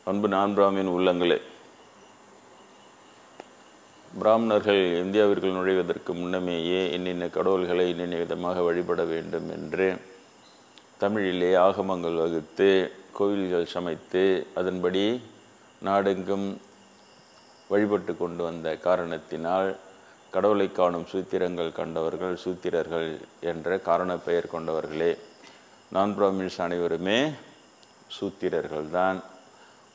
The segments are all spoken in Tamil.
அன்பு நான்காமின் உள்ளங்களே, பிராமணர்கள் இந்தியாவிற்குள் நுழைவதற்கு முன்னமேயே இன்னின்ன கடவுள்களை இன்னின்ன விதமாக வழிபட வேண்டும் என்று தமிழிலே ஆகமங்கள் வகுத்து கோவில்கள் சமைத்து அதன்படி நாடெங்கும் வழிபட்டு கொண்டு வந்த காரணத்தினால் கடவுளை காணும் சூத்திரங்கள் கண்டவர்கள் சூத்திரர்கள் என்ற காரண பெயர் கொண்டவர்களே. நான் பிராமின்ஸ் அனைவருமே சூத்திரர்கள்தான்.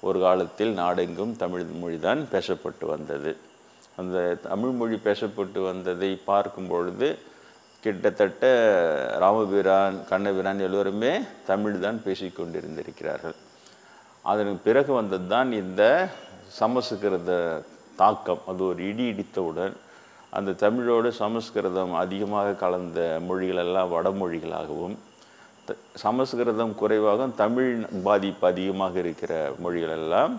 ஒரு காலத்தில் நாடெங்கும் தமிழ் மொழிதான் பேசப்பட்டு வந்தது. அந்த தமிழ் மொழி பேசப்பட்டு வந்ததை பார்க்கும் பொழுது கிட்டத்தட்ட ராமபிரான் கண்ணபிரான் எல்லோருமே தமிழ் தான் பேசிக்கொண்டிருந்திருக்கிறார்கள். அதற்கு பிறகு வந்தது தான் இந்த சமஸ்கிருத தாக்கம். அது ஒரு இடி இடித்தவுடன் அந்த தமிழோடு சமஸ்கிருதம் அதிகமாக கலந்த மொழிகளெல்லாம் வடமொழிகளாகவும் சமஸ்கிருதம் குறைவாக தமிழ் பாதிப்பு அதிகமாக இருக்கிற மொழிகளெல்லாம்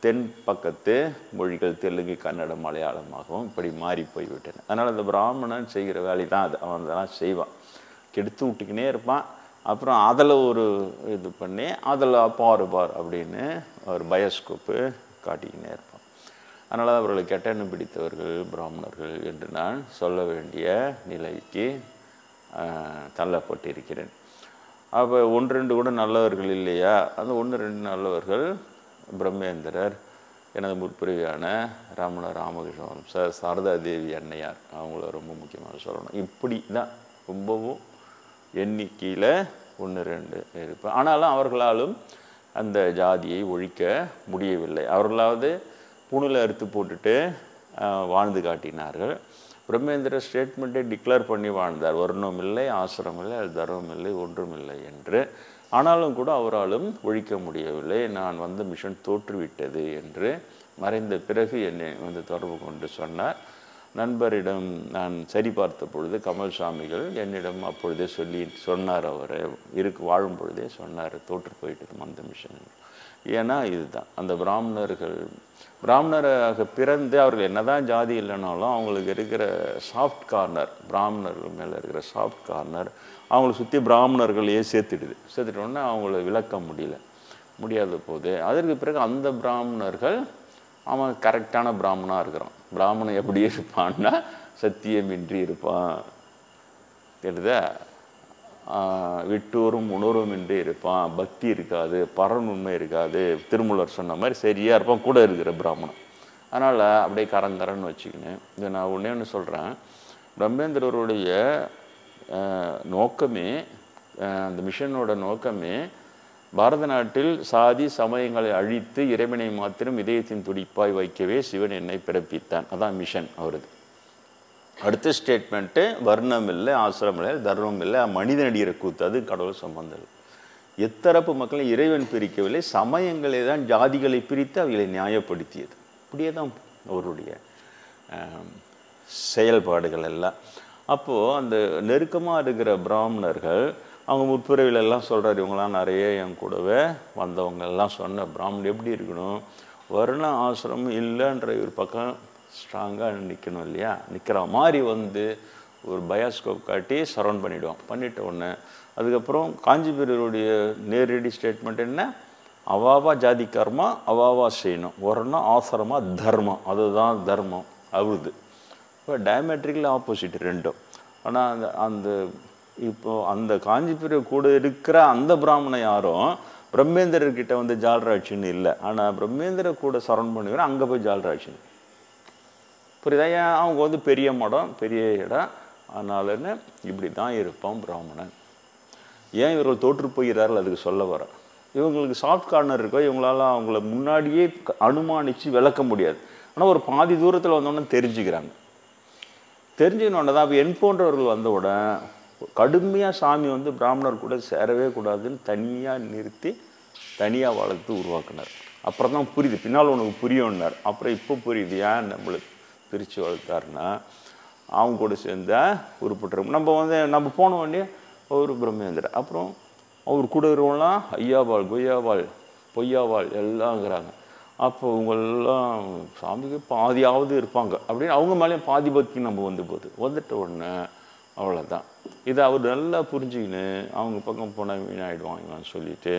தென் பக்கத்து மொழிகள் தெலுங்கு கன்னடம் மலையாளமாகவும் இப்படி மாறி போய்விட்டன. அதனால் அந்த பிராமணன் செய்கிற வேலை தான் அது. அவன் அதெல்லாம் செய்வான், கெடுத்து விட்டுக்கினே இருப்பான். அப்புறம் அதில் ஒரு இது பண்ணி அதில் பார் அப்படின்னு ஒரு பயோஸ்கோப்பு காட்டிக்கினே இருப்பான். அதனால் அவர்களை கெட்டெண்ணம் பிடித்தவர்கள் பிராமணர்கள் என்று நான் சொல்ல வேண்டிய நிலைக்கு தள்ளப்பட்டிருக்கிறேன். அப்போ ஒன்று ரெண்டு கூட நல்லவர்கள் இல்லையா? அந்த ஒன்று ரெண்டு நல்லவர்கள் பிரம்மேந்திரர், எனது முற்பிரிவான ராமண ராமகிருஷ்ண வம்சர், சாரதா தேவி அன்னையார், அவங்கள ரொம்ப முக்கியமாக சொல்லணும். இப்படி தான் ரொம்பவும் எண்ணிக்கையில் ஒன்று ரெண்டு இருப்பேன். ஆனாலும் அவர்களாலும் அந்த ஜாதியை ஒழிக்க முடியவில்லை. அவர்களாவது பூணில் அறுத்து போட்டுட்டு வாழ்ந்து காட்டினார்கள். பிரம்மேந்திர ஸ்டேட்மெண்ட்டை டிக்ளேர் பண்ணி வாழ்ந்தார். வர்ணம் இல்லை, ஆசிரமம் இல்லை, தர்மம் இல்லை, ஒன்றும் இல்லை என்று. ஆனாலும் கூட அவராலும் ஒழிக்க முடியவில்லை. நான் வந்த மிஷன் தோற்றுவிட்டது என்று மறைந்த பிறகு என்னை வந்து தொடர்பு கொண்டு சொன்னார். நண்பரிடம் நான் சரி பார்த்த பொழுது கமல் சாமிகள் என்னிடம் அப்பொழுதே சொன்னார். அவர் வாழும் பொழுதே சொன்னார், தோற்று போயிட்டு அந்த மிஷன். ஏன்னா இதுதான் அந்த பிராமணராக பிறந்து அவர்கள் என்னதான் ஜாதி இல்லைனாலும் அவங்களுக்கு இருக்கிற சாஃப்ட் கார்னர், பிராமணர்கள் மேலே இருக்கிற சாஃப்ட் கார்னர் அவங்கள சுற்றி பிராமணர்களையே சேர்த்துட்டோன்னா அவங்கள விளக்க முடியாத போது அதற்கு பிறகு அந்த பிராமணர்கள் அவன் கரெக்டான பிராமணாக இருக்கிறான். பிராமணன் எப்படி இருப்பான்னா சத்தியமின்றி இருப்பான், தெரியுதா? விட்டூரும் உணர்வும் இன்றி இருப்பான், பக்தி இருக்காது, பரனுண்மை இருக்காது, திருமூலர் சொன்ன மாதிரி சரியாக இருப்பான் கூட இருக்கிற பிராமணன். அதனால் அப்படியே கரங்கரன்னு வச்சுக்கினேன். இதை நான் ஒன்று சொல்கிறேன். பிரம்மேந்திரருடைய நோக்கமே, அந்த மிஷனோட நோக்கமே பாரத நாட்டில் சாதி சமயங்களை அழித்து இறைவனை மாத்திரம் இதயத்தின் துடிப்பாய் வைக்கவே சிவன் என்னை பிறப்பித்தான். அதான் மிஷன் அவரது. அடுத்த ஸ்டேட்மெண்ட்டு வர்ணம் இல்லை, ஆசிரமம் இல்லை, தர்மம் இல்லை, மனிதன் அடிக்கிற கூத்து, அது கடவுள் சம்பந்தம். எத்தரப்பு மக்களை இறைவன் பிரிக்கவில்லை, சமயங்களை தான் ஜாதிகளை பிரித்து அவைகளை நியாயப்படுத்தியது. இப்படியே தான் அவருடைய செயல்பாடுகள் எல்லாம். அப்போது அந்த நெருக்கமாக இருக்கிற பிராமணர்கள் அவங்க முற்பிறவிலெல்லாம் சொல்கிறார், இவங்களாம் நிறைய என் கூடவே வந்தவங்கெல்லாம் சொன்ன பிராமணன் எப்படி இருக்கணும், வர்ண ஆசிரமம் இல்லைன்ற ஒரு பக்கம் ஸ்ட்ராங்காக நிற்கணும் இல்லையா? நிற்கிற மாதிரி வந்து ஒரு பயோஸ்கோப் காட்டி சரௌண்ட் பண்ணிட்ட உடனே அதுக்கப்புறம் காஞ்சிபுரருடைய நேரடி ஸ்டேட்மெண்ட் என்ன, அவாவா ஜாதி கர்மா அவாவா செய்யணும், வர்ணம் ஆசிரமா தர்மம், அதுதான் தர்மம் அவருது. இப்போ டயமெட்ரிக்கல் ஆப்போசிட் ரெண்டும். ஆனால் அந்த இப்போது அந்த காஞ்சிபுரம் கூட இருக்கிற அந்த பிராமணன் யாரும் பிரம்மேந்திரர்கிட்ட வந்து ஜால்ராட்சின்னு இல்லை. ஆனால் பிரம்மேந்திர கூட சரௌண்ட் பண்ணுகிறேன், அங்கே போய் ஜால்ராட்சின்னு புரியுதா? ஏன் அவங்க வந்து பெரிய மடம் பெரிய இடம், அதனாலன்னு இப்படி தான் இருப்பான் பிராமணன். ஏன் இவர்கள் தோற்று போகிறார்கள் அதுக்கு சொல்ல வர. இவங்களுக்கு சாஃப்ட் கார்னர் இருக்கோ, இவங்களால அவங்கள முன்னாடியே அனுமானித்து விளக்க முடியாது. ஆனால் ஒரு பாதி தூரத்தில் வந்தோடனே தெரிஞ்சுக்கிறாங்க. தெரிஞ்சுக்கணுன்னு தான் இப்போ என் போன்றவர்கள் வந்தவுடன் கடுமையாக சாமி வந்து பிராமணர் கூட சேரவே கூடாதுன்னு தனியாக நிறுத்தி தனியாக வளர்த்து உருவாக்குனார். அப்புறம் தான் புரியுது, பின்னால் உனக்கு புரியும்னார். அப்புறம் இப்போ புரியுது ஏன் நம்மளுக்கு பிரித்து வளர்த்தாருன்னா அவங்க கூட சேர்ந்தால் உருப்பட்டுரும். நம்ம போன உடனே ஒரு பிரம்மேந்திர, அப்புறம் அவர் கூட இருக்கிறவங்களாம் ஐயாவாள் கொய்யாவாள் பொய்யாவாள் எல்லாங்கிறாங்க. அப்போ இவங்கெல்லாம் சாமிக்கு பாதியாவது இருப்பாங்க அப்படின்னு அவங்க மேலேயும் பாதி பக்தி நம்ம வந்துட்ட உடனே அவ்வளோதான். இதை அவர் நல்லா புரிஞ்சுக்கின்னு அவங்க பக்கம் போனால் வீணாயிடுவாங்கன்னு சொல்லிட்டு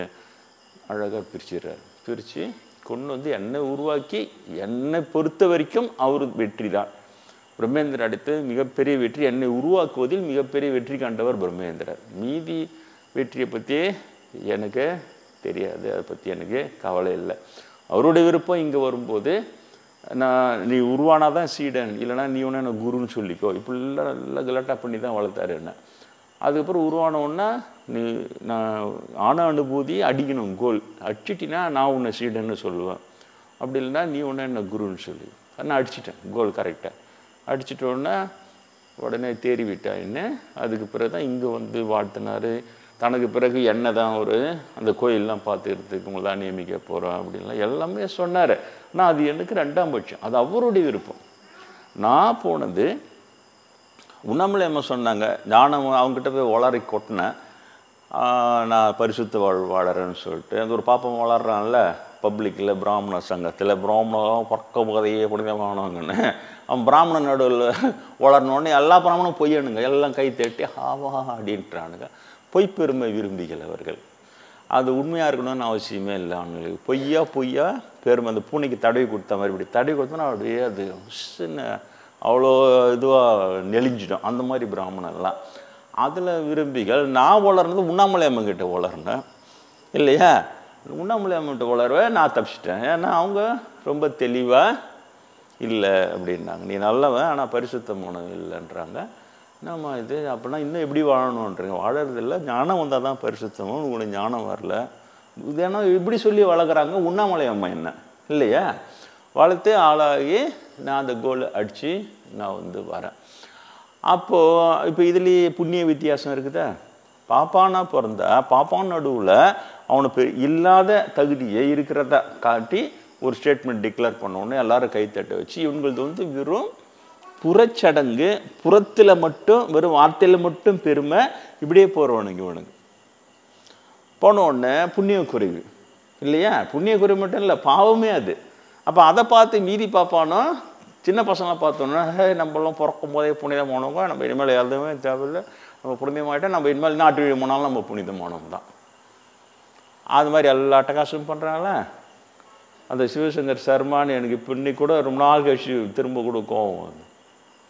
அழகாக பிரிச்சிடுறாரு. பிரித்து கொண்டு வந்து என்னை உருவாக்கி என்னை பொறுத்த வரைக்கும் அவர் வெற்றி தான். பிரம்மேந்திரர் அடுத்து மிகப்பெரிய வெற்றி என்னை உருவாக்குவதில் மிகப்பெரிய வெற்றி கண்டவர் பிரம்மேந்திரர். மீதி வெற்றியை பற்றியே எனக்கு தெரியாது, அதை பற்றி எனக்கு கவலை இல்லை. அவருடைய விருப்பம் இங்கே வரும்போது நீ உருவானாதான் சீடன், இல்லைனா நீ ஒன்று எனக்கு குருன்னு சொல்லிக்கோ, இப்படிலாம் நல்லா கலாட்டா பண்ணி தான் வளர்த்தாரு என்ன. அதுக்கப்புறம் உருவானோன்னா நீ நான் ஆன அனுபூதி அடிக்கணும், கோல் அடிச்சிட்டினா நான் உன்னை சீடன்னு சொல்லுவேன், அப்படி இல்லைன்னா நீ ஒன்று என்ன குருன்னு சொல்லி. நான் அடிச்சிட்டேன் கோல் கரெக்டாக அடிச்சிட்டோன்னா உடனே தேறி விட்டாயின்னு. அதுக்கு பிறகு தான் இங்கே வந்து வாழ்த்தினார். தனக்கு பிறகு என்ன தான் ஒரு அந்த கோயிலெலாம் பார்த்துக்கிறதுக்கு உங்களாம் நியமிக்க போகிறோம் அப்படின்லாம் எல்லாமே சொன்னார். ஆனால் அது எனக்கு 2ஆம் பட்சம், அது அவருடைய விருப்பம். நான் போனது உண்ணாமலே அம்மா சொன்னாங்க, ஞானம் அவங்ககிட்ட போய் வளரி கொட்டினேன், நான் பரிசுத்த வாழறேன்னு சொல்லிட்டு. அந்த ஒரு பாப்பம் வளர்றான்ல பப்ளிக்கில் பிராமண சங்கத்தில், பிராமணம் பக்க கதையே புனிதமானவங்கன்னு. அவன் பிராமண நடுவில் வளரணுன்னு எல்லா பிராமணனும் பொய்யணுங்க, எல்லாம் கை தட்டி ஆவா அப்படின்றானுங்க. பொய்ப்பெருமை விரும்பிகள் அவர்கள். அது உண்மையாக இருக்கணும்னு அவசியமே இல்லை அவங்களுக்கு. பொய்யா பெருமை. அந்த பூனைக்கு தடவி கொடுத்த மாதிரி இப்படி தடவி கொடுத்தோன்னா அப்படியே அது அவ்வளோ இதுவாக நெளிஞ்சிடும். அந்த மாதிரி பிராமணன்லாம் அதில் விரும்பிகள். நான் வளர்றது உண்ணாமலை அம்மங்கிட்ட வளர்னேன் இல்லையா. உண்ணாமலை அம்மன்கிட்ட வளருவேன், நான் தப்பிச்சிட்டேன். ஏன்னா அவங்க ரொம்ப தெளிவாக இல்லை அப்படின்னாங்க, நீ நல்லவன் ஆனால் பரிசுத்தமானவன் இல்லைன்றாங்க. நம்ம இது அப்படின்னா இன்னும் எப்படி வாழணுன்றீங்க, வாழறதில்லை, ஞானம் வந்தால் தான் பரிசுத்தமும், உங்களுக்கு ஞானம் வரல இது. ஏன்னா இப்படி சொல்லி வளர்க்குறாங்க உண்ணாமலை அம்மா என்ன இல்லையா. வளர்த்து ஆளாகி நான் அந்த கோல் அடித்து நான் வந்து வரேன். அப்போது இப்போ இதுலேயே புண்ணிய வித்தியாசம் இருக்குதா. பாப்பானா பிறந்தா பாப்பான் நடுவில் அவனுக்கு இல்லாத தகுதியை இருக்கிறத காட்டி ஒரு ஸ்டேட்மெண்ட் டிக்ளேர் பண்ணோன்னே எல்லாரும் கைத்தட்ட வச்சு இவங்களது வந்து வெறும் புறச்சடங்கு, புறத்தில் மட்டும் வெறும் வார்த்தையில் மட்டும் பெருமை, இப்படியே போகிறவனுங்க இவனுக்கு. போனோடனே புண்ணிய குறைவு இல்லையா. புண்ணிய குறைவு மட்டும் இல்லை, பாவமே அது. அப்போ அதை பார்த்து மீதி பார்ப்பானோ, சின்ன பசங்களாம் பார்த்தோன்னா நம்மளாம் பிறக்கும் போதே புனிதமானவங்க, நம்ம இனிமேல் எதுவுமே தேவையில்லை, நம்ம புனிதமாகிட்டா நம்ம இனிமேல் நாட்டு வழி போனாலும் நம்ம புனிதமானவங்க தான். அது மாதிரி எல்லா அட்டகாசமும் பண்ணுறாங்களே. அந்த சிவசங்கர் சர்மான்னு எனக்கு இப்போ இன்னைக்கு கூட ரொம்ப நாள் கழிச்சு திரும்ப கூட கோவம்.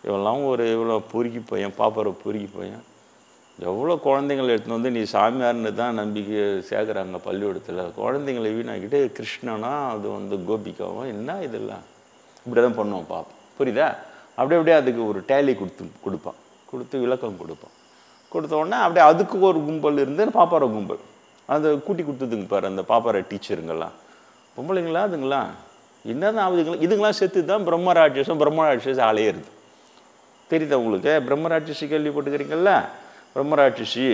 இவெல்லாம் ஒரு இவ்வளோ பொறுக்கி பையன், பாப்பாரை பொறுக்கி பையன், எவ்வளோ குழந்தைங்களை எடுத்துன்னு வந்து நீ சாமியார்னு தான் நம்பிக்கை சேர்க்குறாங்க பள்ளிக்கூடத்தில். குழந்தைங்களை வீணாக்கிட்டு கிருஷ்ணனா அது வந்து கோபிக்காவும் என்ன இதெல்லாம் இப்படி தான் பண்ணுவான் பாப்பா, புரியுதா. அப்படியே அதுக்கு ஒரு டேலி கொடுத்து விளக்கம் கொடுப்பான். கொடுத்தோடனே அப்படியே அதுக்கு ஒரு கும்பல் இருந்து பாப்பார கும்பல் அந்த கூட்டி கொடுத்ததுங்க பாரு. அந்த பாப்பார டீச்சருங்கெல்லாம் பொம்பளைங்களா அதுங்களா என்னதான் ஆகுதுங்களா, இதுங்களாம் செத்து தான் பிரம்மராட்சசம் அலையிறது. தெரியுதா உங்களுக்கு. பிரம்மராட்சசி கேள்விப்பட்டுக்கிறீங்கல்ல. பிரம்மராட்சசி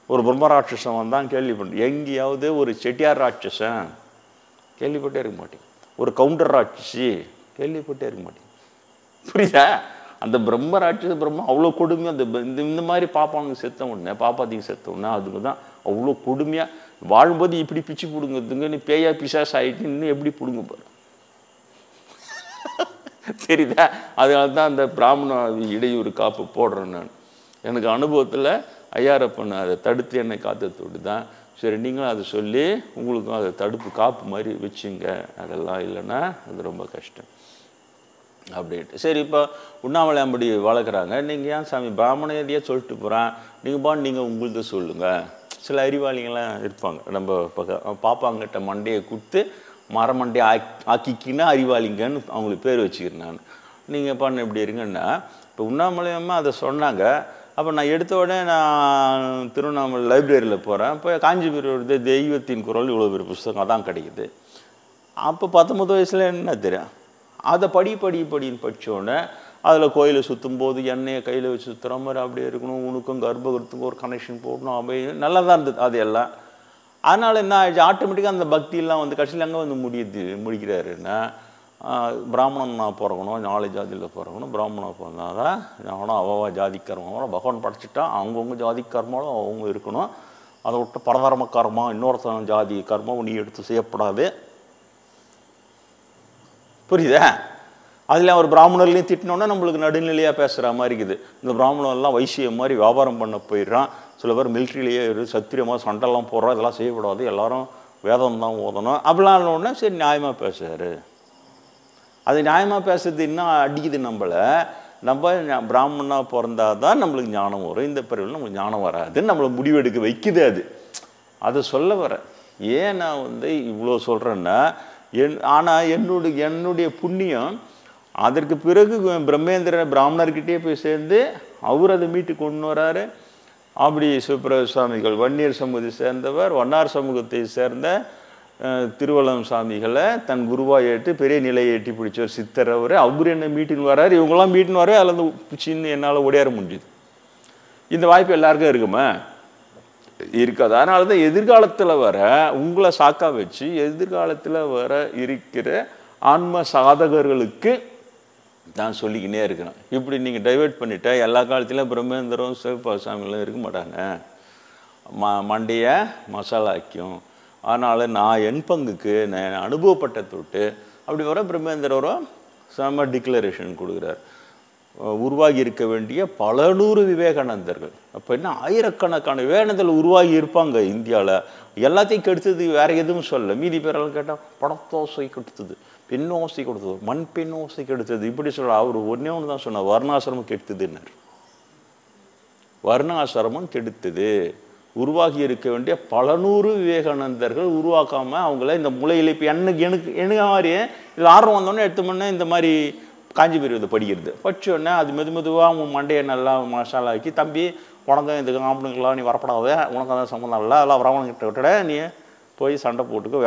ஒரு பிரம்மராட்சசம் வந்தான் கேள்விப்பட்டு. எங்கேயாவது ஒரு செட்டியார் ராட்சசன் கேள்விப்பட்டே இருக்க மாட்டேங்க, ஒரு கவுண்டர் ராட்சசி கேள்விப்பட்டே இருக்க மாட்டேங்க, புரியுதா. அந்த பிரம்மராட்சச பிரம்ம அவ்வளோ கொடுமையாக அந்த இந்த மாதிரி பாப்பாங்க செத்த உடனே, பாப்பாத்திங்க செத்த உடனே அதுக்கு தான் அவ்வளோ கொடுமையாக வாழும்போது இப்படி பிச்சு பிடுங்குறதுங்க. நீ பேயா பிசாஸ் ஆகிட்டு இன்னும் எப்படி பிடுங்க பாரு, தெரியுதா. அதனால தான் அந்த பிராமண இடையூறு காப்பு போடுறேன் நான். எனக்கு அனுபவத்தில் ஐயாரப்பன் அதை தடுத்து என்னை காத்ததோடு தான். சரி நீங்களும் அதை சொல்லி உங்களுக்கும் அதை தடுப்பு காப்பு மாதிரி வச்சுங்க, அதெல்லாம் இல்லைன்னா அது ரொம்ப கஷ்டம் அப்படின்ட்டு. சரி இப்போ உண்ணாமலை அப்படி வளர்க்குறாங்க. நீங்கள் ஏன் சாமி பிராமணையதையே சொல்லிட்டு போகிறேன், நீங்கள் உங்களுது சொல்லுங்கள். சில அறிவாளிங்களாம் இருப்பாங்க, நம்ம பாப்பாங்கிட்ட மண்டையை கொடுத்து மரமண்டையை ஆக்கிக்கின்னா அறிவாளிங்கன்னு அவங்களுக்கு பேர் வச்சுக்கிறேன் நான். நீங்கள் பண்ண எப்படி இருங்கன்னா, இப்போ உண்ணாமலையம்மா அதை சொன்னாங்க. அப்போ நான் எடுத்த உடனே நான் திருவண்ணாமலை லைப்ரரியில் போகிறேன். இப்போ காஞ்சிபுரம் தெய்வத்தின் குரல் இவ்வளோ பெரிய புஸ்தகம் அதான் கிடைக்குது. அப்போ 19 வயசில் என்ன தெரியும், அதை படின்னு படித்தோடனே அதில் கோயிலை சுற்றும் போது எண்ணெயை கையில் வச்சு சுற்றுற மாதிரி அப்படியே இருக்கணும், உனக்கும் கர்ப்பகிரத்துக்கும் ஒரு கனெக்ஷன் போடணும், அப்படி நல்லா தான் இருந்தது அது எல்லாம். அதனால் என்ன ஆயிடுச்சு, ஆட்டோமேட்டிக்காக அந்த பக்தியெல்லாம் வந்து கடைசியில் அங்கே வந்து முடிக்கிறாருன்னா, பிராமணன் நான் பிறக்கணும், 4 ஜாதியில் பிறக்கணும், பிராமணன் பிறந்தால் தான் நானும் அவவா ஜாதி கர்மாவும் பகவான் படைச்சிட்டா அவங்கவுங்க ஜாதி கர்மாவும் அவங்க இருக்கணும். அதை விட்டு பரதர்ம கர்மா இன்னொருத்தன ஜாதி கர்மாவும் நீ எடுத்து செய்யப்படாது, புரியுதா. அதில் ஒரு பிராமணர்லையும் திட்டினோன்னா நம்மளுக்கு நடுநிலையாக பேசுகிற மாதிரி இருக்குது. இந்த பிராமணர்லாம் வைசியம் மாதிரி வியாபாரம் பண்ண போயிடுறான். சில பேர் மிலிட்ரியிலேயே சத்திரியமாக சண்டைலாம் போடுறோம், இதெல்லாம் செய்யக்கூடாது, எல்லோரும் வேதம் தான் ஓதணும் அப்படிலாம் ஒன்று சரி நியாயமாக பேசுகிறாரு. அது நியாயமாக பேசுறது இன்னும் அடிக்குது நம்மளை. நம்ம பிராமணனாக பிறந்தா தான் நம்மளுக்கு ஞானம் வரும், இந்த பிறவியில் நம்மளுக்கு ஞானம் வராதுன்னு நம்மளை முடிவெடுக்க வைக்குது. அதை சொல்ல வர ஏன் நான் வந்து இவ்வளோ சொல்கிறேன்னா, ஆனால் என்னுடைய புண்ணியம் அதற்கு பிறகு பிரம்மேந்திர பிராமணர்கிட்டே போய் சேர்ந்து அவர் அதை மீட்டு கொண்டு வராரு. அப்படி சுப்ரமணிய சுவாமிகள் வன்னியர் சமூகத்தை சேர்ந்தவர், வண்ணார் சமூகத்தை சேர்ந்த திருவள்ளம் சாமிகளை தன் குருவாக ஏற்று பெரிய நிலையை எட்டி பிடிச்சவர் சித்தர் அவர் என்ன மீட்டின்னு வர்றாரு. இவங்கெல்லாம் மீட்டின்னு வர அதில் சின்ன என்னால் ஓடியார முடியுது. இந்த வாய்ப்பு எல்லாருக்கும் இருக்குமா? இருக்காது. அதனால தான் எதிர்காலத்தில் வர உங்களை சாக்கா வச்சு எதிர்காலத்தில் வர இருக்கிற ஆன்ம சாதகர்களுக்கு நான் சொல்லிக்கினே இருக்கிறேன். இப்படி நீங்கள் டைவெர்ட் பண்ணிட்டா எல்லா காலத்திலும் பிரம்மேந்திரம் சிவபாசாமிகளும் இருக்க மாட்டாங்க, மண்டைய மசாலாக்கும். அதனால் நான் என் பங்குக்கு நான் அனுபவப்பட்ட தொட்டு அப்படி வர பிரம்மேந்திரம் செம டிக்ளரேஷன் கொடுக்குறார். உருவாகி இருக்க வேண்டிய பல நூறு விவேகானந்தர்கள், அப்போ என்ன ஆயிரக்கணக்கான விவேகானந்தர்கள் உருவாகி இருப்பாங்க இந்தியாவில். எல்லாத்தையும் கெடுத்தது வேறு எதுவும் சொல்ல. மீதி பேரெல்லாம் கேட்டால் படத்தோசை கெடுத்தது, பெண்ணோசை கொடுத்தது, மண் பெண்ணோசை கெடுத்தது, இப்படி சொல்ல. அவர் ஒன்றே ஒன்று தான் சொன்னார், வர்ணாசிரமம் கெடுத்ததுன்னார். வர்ணாசிரமம் கெடுத்தது. உருவாகி இருக்க வேண்டிய பல நூறு விவேகானந்தர்கள் உருவாக்காமல் அவங்கள இந்த மூலையில் இப்போ எனக்கு மாதிரி இது ஆர்வம் வந்தோடனே எடுத்து முன்னே இந்த மாதிரி காஞ்சி பெரியதை படிக்கிறது படித்தோடனே அது மெதுவாக அவங்க மண்டையை நல்லா மசாலாக்கி, தம்பி உனக்கு இதுக்கு ஆம்பளைங்களா நீ வரப்படாத, உனக்கு அதான் சம்மந்தம் இல்லை, அதெல்லாம் வரவங்கிட்ட விட்டுட, நீ போய் சண்டை போட்டுக்கோ,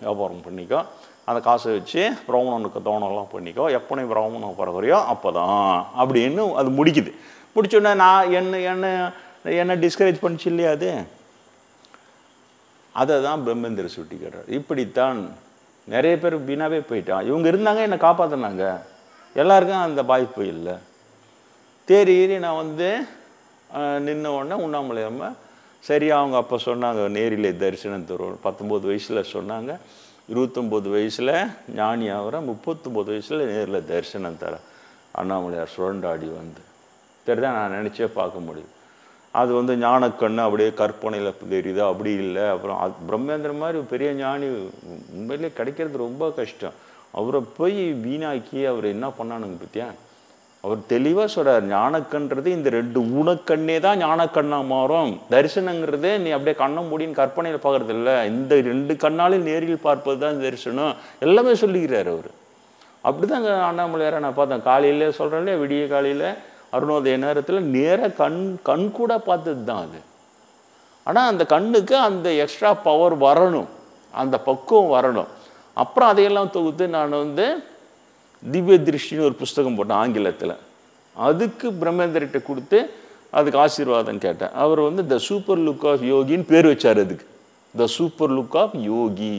வியாபாரம் பண்ணிக்கோ, அந்த காசை வச்சு பிராமணனுக்கு தோணெல்லாம் பண்ணிக்கோ, எப்போ நீ பிராமணன் பிறகுறியோ அப்போ தான் அப்படின்னு அது முடிக்குது. முடிச்சோடனே நான் என்ன டிஸ்கரேஜ் பண்ணிச்சு இல்லையா? அதை தான் பிரம்மேந்திர சுட்டி கேட்டார். இப்படித்தான் நிறைய பேர் வீணாவே போயிட்டான். இவங்க இருந்தாங்க, என்னை காப்பாற்றினாங்க. எல்லாருக்கும் அந்த வாய்ப்பு இல்லை. தேறி நான் வந்து நின்ன உடனே உண்ணாமலையாம சரி அவங்க அப்போ சொன்னாங்க நேரிலே தரிசனம் தரும். 19 வயசில் சொன்னாங்க, 29 வயசில் ஞானி ஆகிற, 39 வயசில் நேரில் தரிசனம் தர அண்ணாமலையார் சுரண்டாடி வந்து தெரிதான் நான் நினச்சே பார்க்க முடியும். அது வந்து ஞானக்கண்ணு அப்படியே கற்பனையில் தெரியுது, அப்படி இல்லை. அப்புறம் பிரம்மேந்திர மாதிரி பெரிய ஞானி உண்மையிலே கிடைக்கிறது ரொம்ப கஷ்டம். அவரை போய் வீணாக்கி அவர் என்ன பண்ணானுங்க பற்றியா? அவர் தெளிவாக சொல்கிறார், ஞானக்கன்றது இந்த 2 ஊனக்கண்ணே தான் ஞானக்கண்ணா மாறும். தரிசனங்கிறது நீ அப்படியே கண்ணை மூடின்னு கற்பனையில் பார்க்கறது இல்லை, இந்த 2 கண்ணாலும் நேரில் பார்ப்பது தான் தரிசனம். எல்லாமே சொல்லிக்கிறார் அவர். அப்படி தான் அண்ணாமலையாரை நான் பார்த்தேன். காலையில் சொல்கிறேன் இல்லையா, விடிய காலையில் அருணோதய நேரத்தில் நேராக கண் கூட பார்த்தது தான் அது. ஆனால் அந்த கண்ணுக்கு அந்த எக்ஸ்ட்ரா பவர் வரணும், அந்த பக்குவம் வரணும். அப்புறம் அதையெல்லாம் தொகுத்து நான் வந்து திவ்ய திருஷ்டின்னு ஒரு புஸ்தகம் போட்டேன் ஆங்கிலத்தில். அதுக்கு பிரம்மேந்திரிட்ட கொடுத்து அதுக்கு ஆசீர்வாதம் கேட்டேன். அவர் வந்து த சூப்பர் லுக் ஆஃப் யோகின்னு பேர் வச்சார். அதுக்கு த சூப்பர் லுக் ஆஃப் யோகி.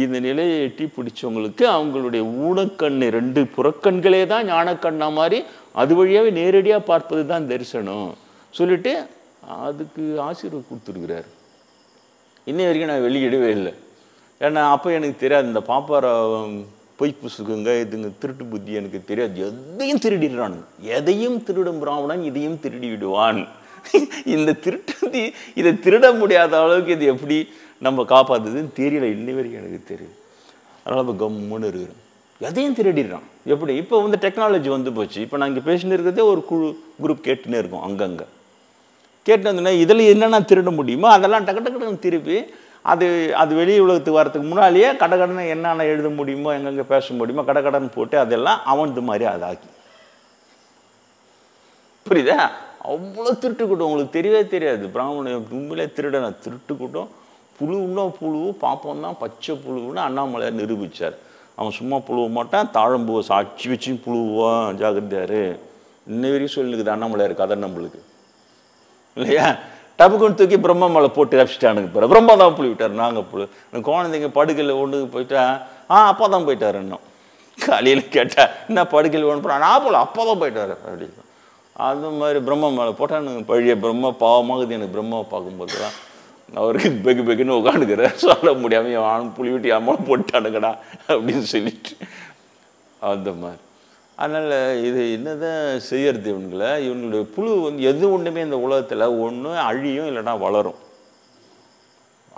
இந்த நிலையை எட்டி பிடிச்சவங்களுக்கு அவங்களுடைய ஊனக்கண்ணு 2 புறக்கண்களே தான் ஞானக்கண்ணா மாதிரி அது வழியாகவே நேரடியாக பார்ப்பது தான் தரிசனம் சொல்லிட்டு அதுக்கு ஆசீர்வாதம் கொடுத்துருக்கிறார். இன்னை வரைக்கும் நான் வெளியிடவே இல்லை. ஏன்னா அப்போ எனக்கு தெரியாது இந்த பாப்பார பொய் புசுக்குங்க இதுங்க திருட்டு புத்தி எனக்கு தெரியாது. எதையும் திருடிடுறானுங்க, எதையும் திருடும் பிராமணன் இதையும் திருடி விடுவான். இந்த திருட்டு இதை திருட முடியாத அளவுக்கு இது எப்படி நம்ம காப்பாற்றுதுன்னு தெரியல, இன்னி வரைக்கும் எனக்கு தெரியும். அதனால் இப்போ கம்முன்னு இருக்கிறேன். எதையும் திருடிடுறான் எப்படி? இப்போ வந்து டெக்னாலஜி வந்து போச்சு. இப்போ நான் இங்கே பேசின்னு இருக்கிறதே ஒரு குரூப் கேட்டுன்னே இருக்கோம். அங்கங்கே கேட்டு வந்தோன்னா இதில் என்னென்ன திருட முடியுமோ அதெல்லாம் டக்குன்னு திருப்பி அது வெளி உலகத்துக்கு வரதுக்கு முன்னாலேயே கடகடனை என்னென்ன எழுத முடியுமோ எங்கெங்கே பேச முடியுமோ கடகடன் போட்டு அதெல்லாம் அவனது மாதிரி அதாக்கி, புரியுதா? அவ்வளோ திருட்டு கூட்டம் உங்களுக்கு தெரியவே தெரியாது. பிராமண உண்மையிலே திருடன திருட்டு கூட்டம். புழுன்னா புழு, பாப்பம் தான் பச்சை புழுன்னு அண்ணாமலையார் நிரூபித்தார். அவன் சும்மா புழுவ மாட்டான், தாழம்பூவை சாட்சி வச்சு புழுவான், ஜாகிரதையாரு. இன்ன வரைக்கும் சொல்லிக்குது அண்ணாமலையார் கதை நம்மளுக்கு இல்லையா? டப்புக்குன்னு தூக்கி பிரம்மா மேலே போட்டு ரசிச்சிட்டானுங்க. பிரம்மா தான் புளி விட்டார், நாங்கள் புழு. குழந்தைங்க படுக்கையில் ஒன்றுக்கு போயிட்டா அப்பா தான் போயிட்டார். இன்னும் காலையில் கேட்டால் என்ன படுக்கையில் ஒன்று போனால் நான் போல அப்பா தான் போயிட்டார் அப்படின்னு. அந்த மாதிரி பிரம்மா மேலே போட்டானுங்க பழைய. பிரம்மா பாவமாகுது எனக்கு பிரம்மாவை பார்க்கும்போது தான். அவருக்கு பெக்குன்னு உட்காந்துக்கிற சொல்ல முடியாமல் அவன் புளி விட்டு அம்மாவை போட்டானுங்கடா அப்படின்னு சொல்லிட்டு அந்த மாதிரி. அதனால் இது என்னதான் செய்யறது இவங்களுடைய புழு வந்து எது ஒன்றுமே இந்த உலகத்தில் ஒன்று அழியும் இல்லைன்னா வளரும்.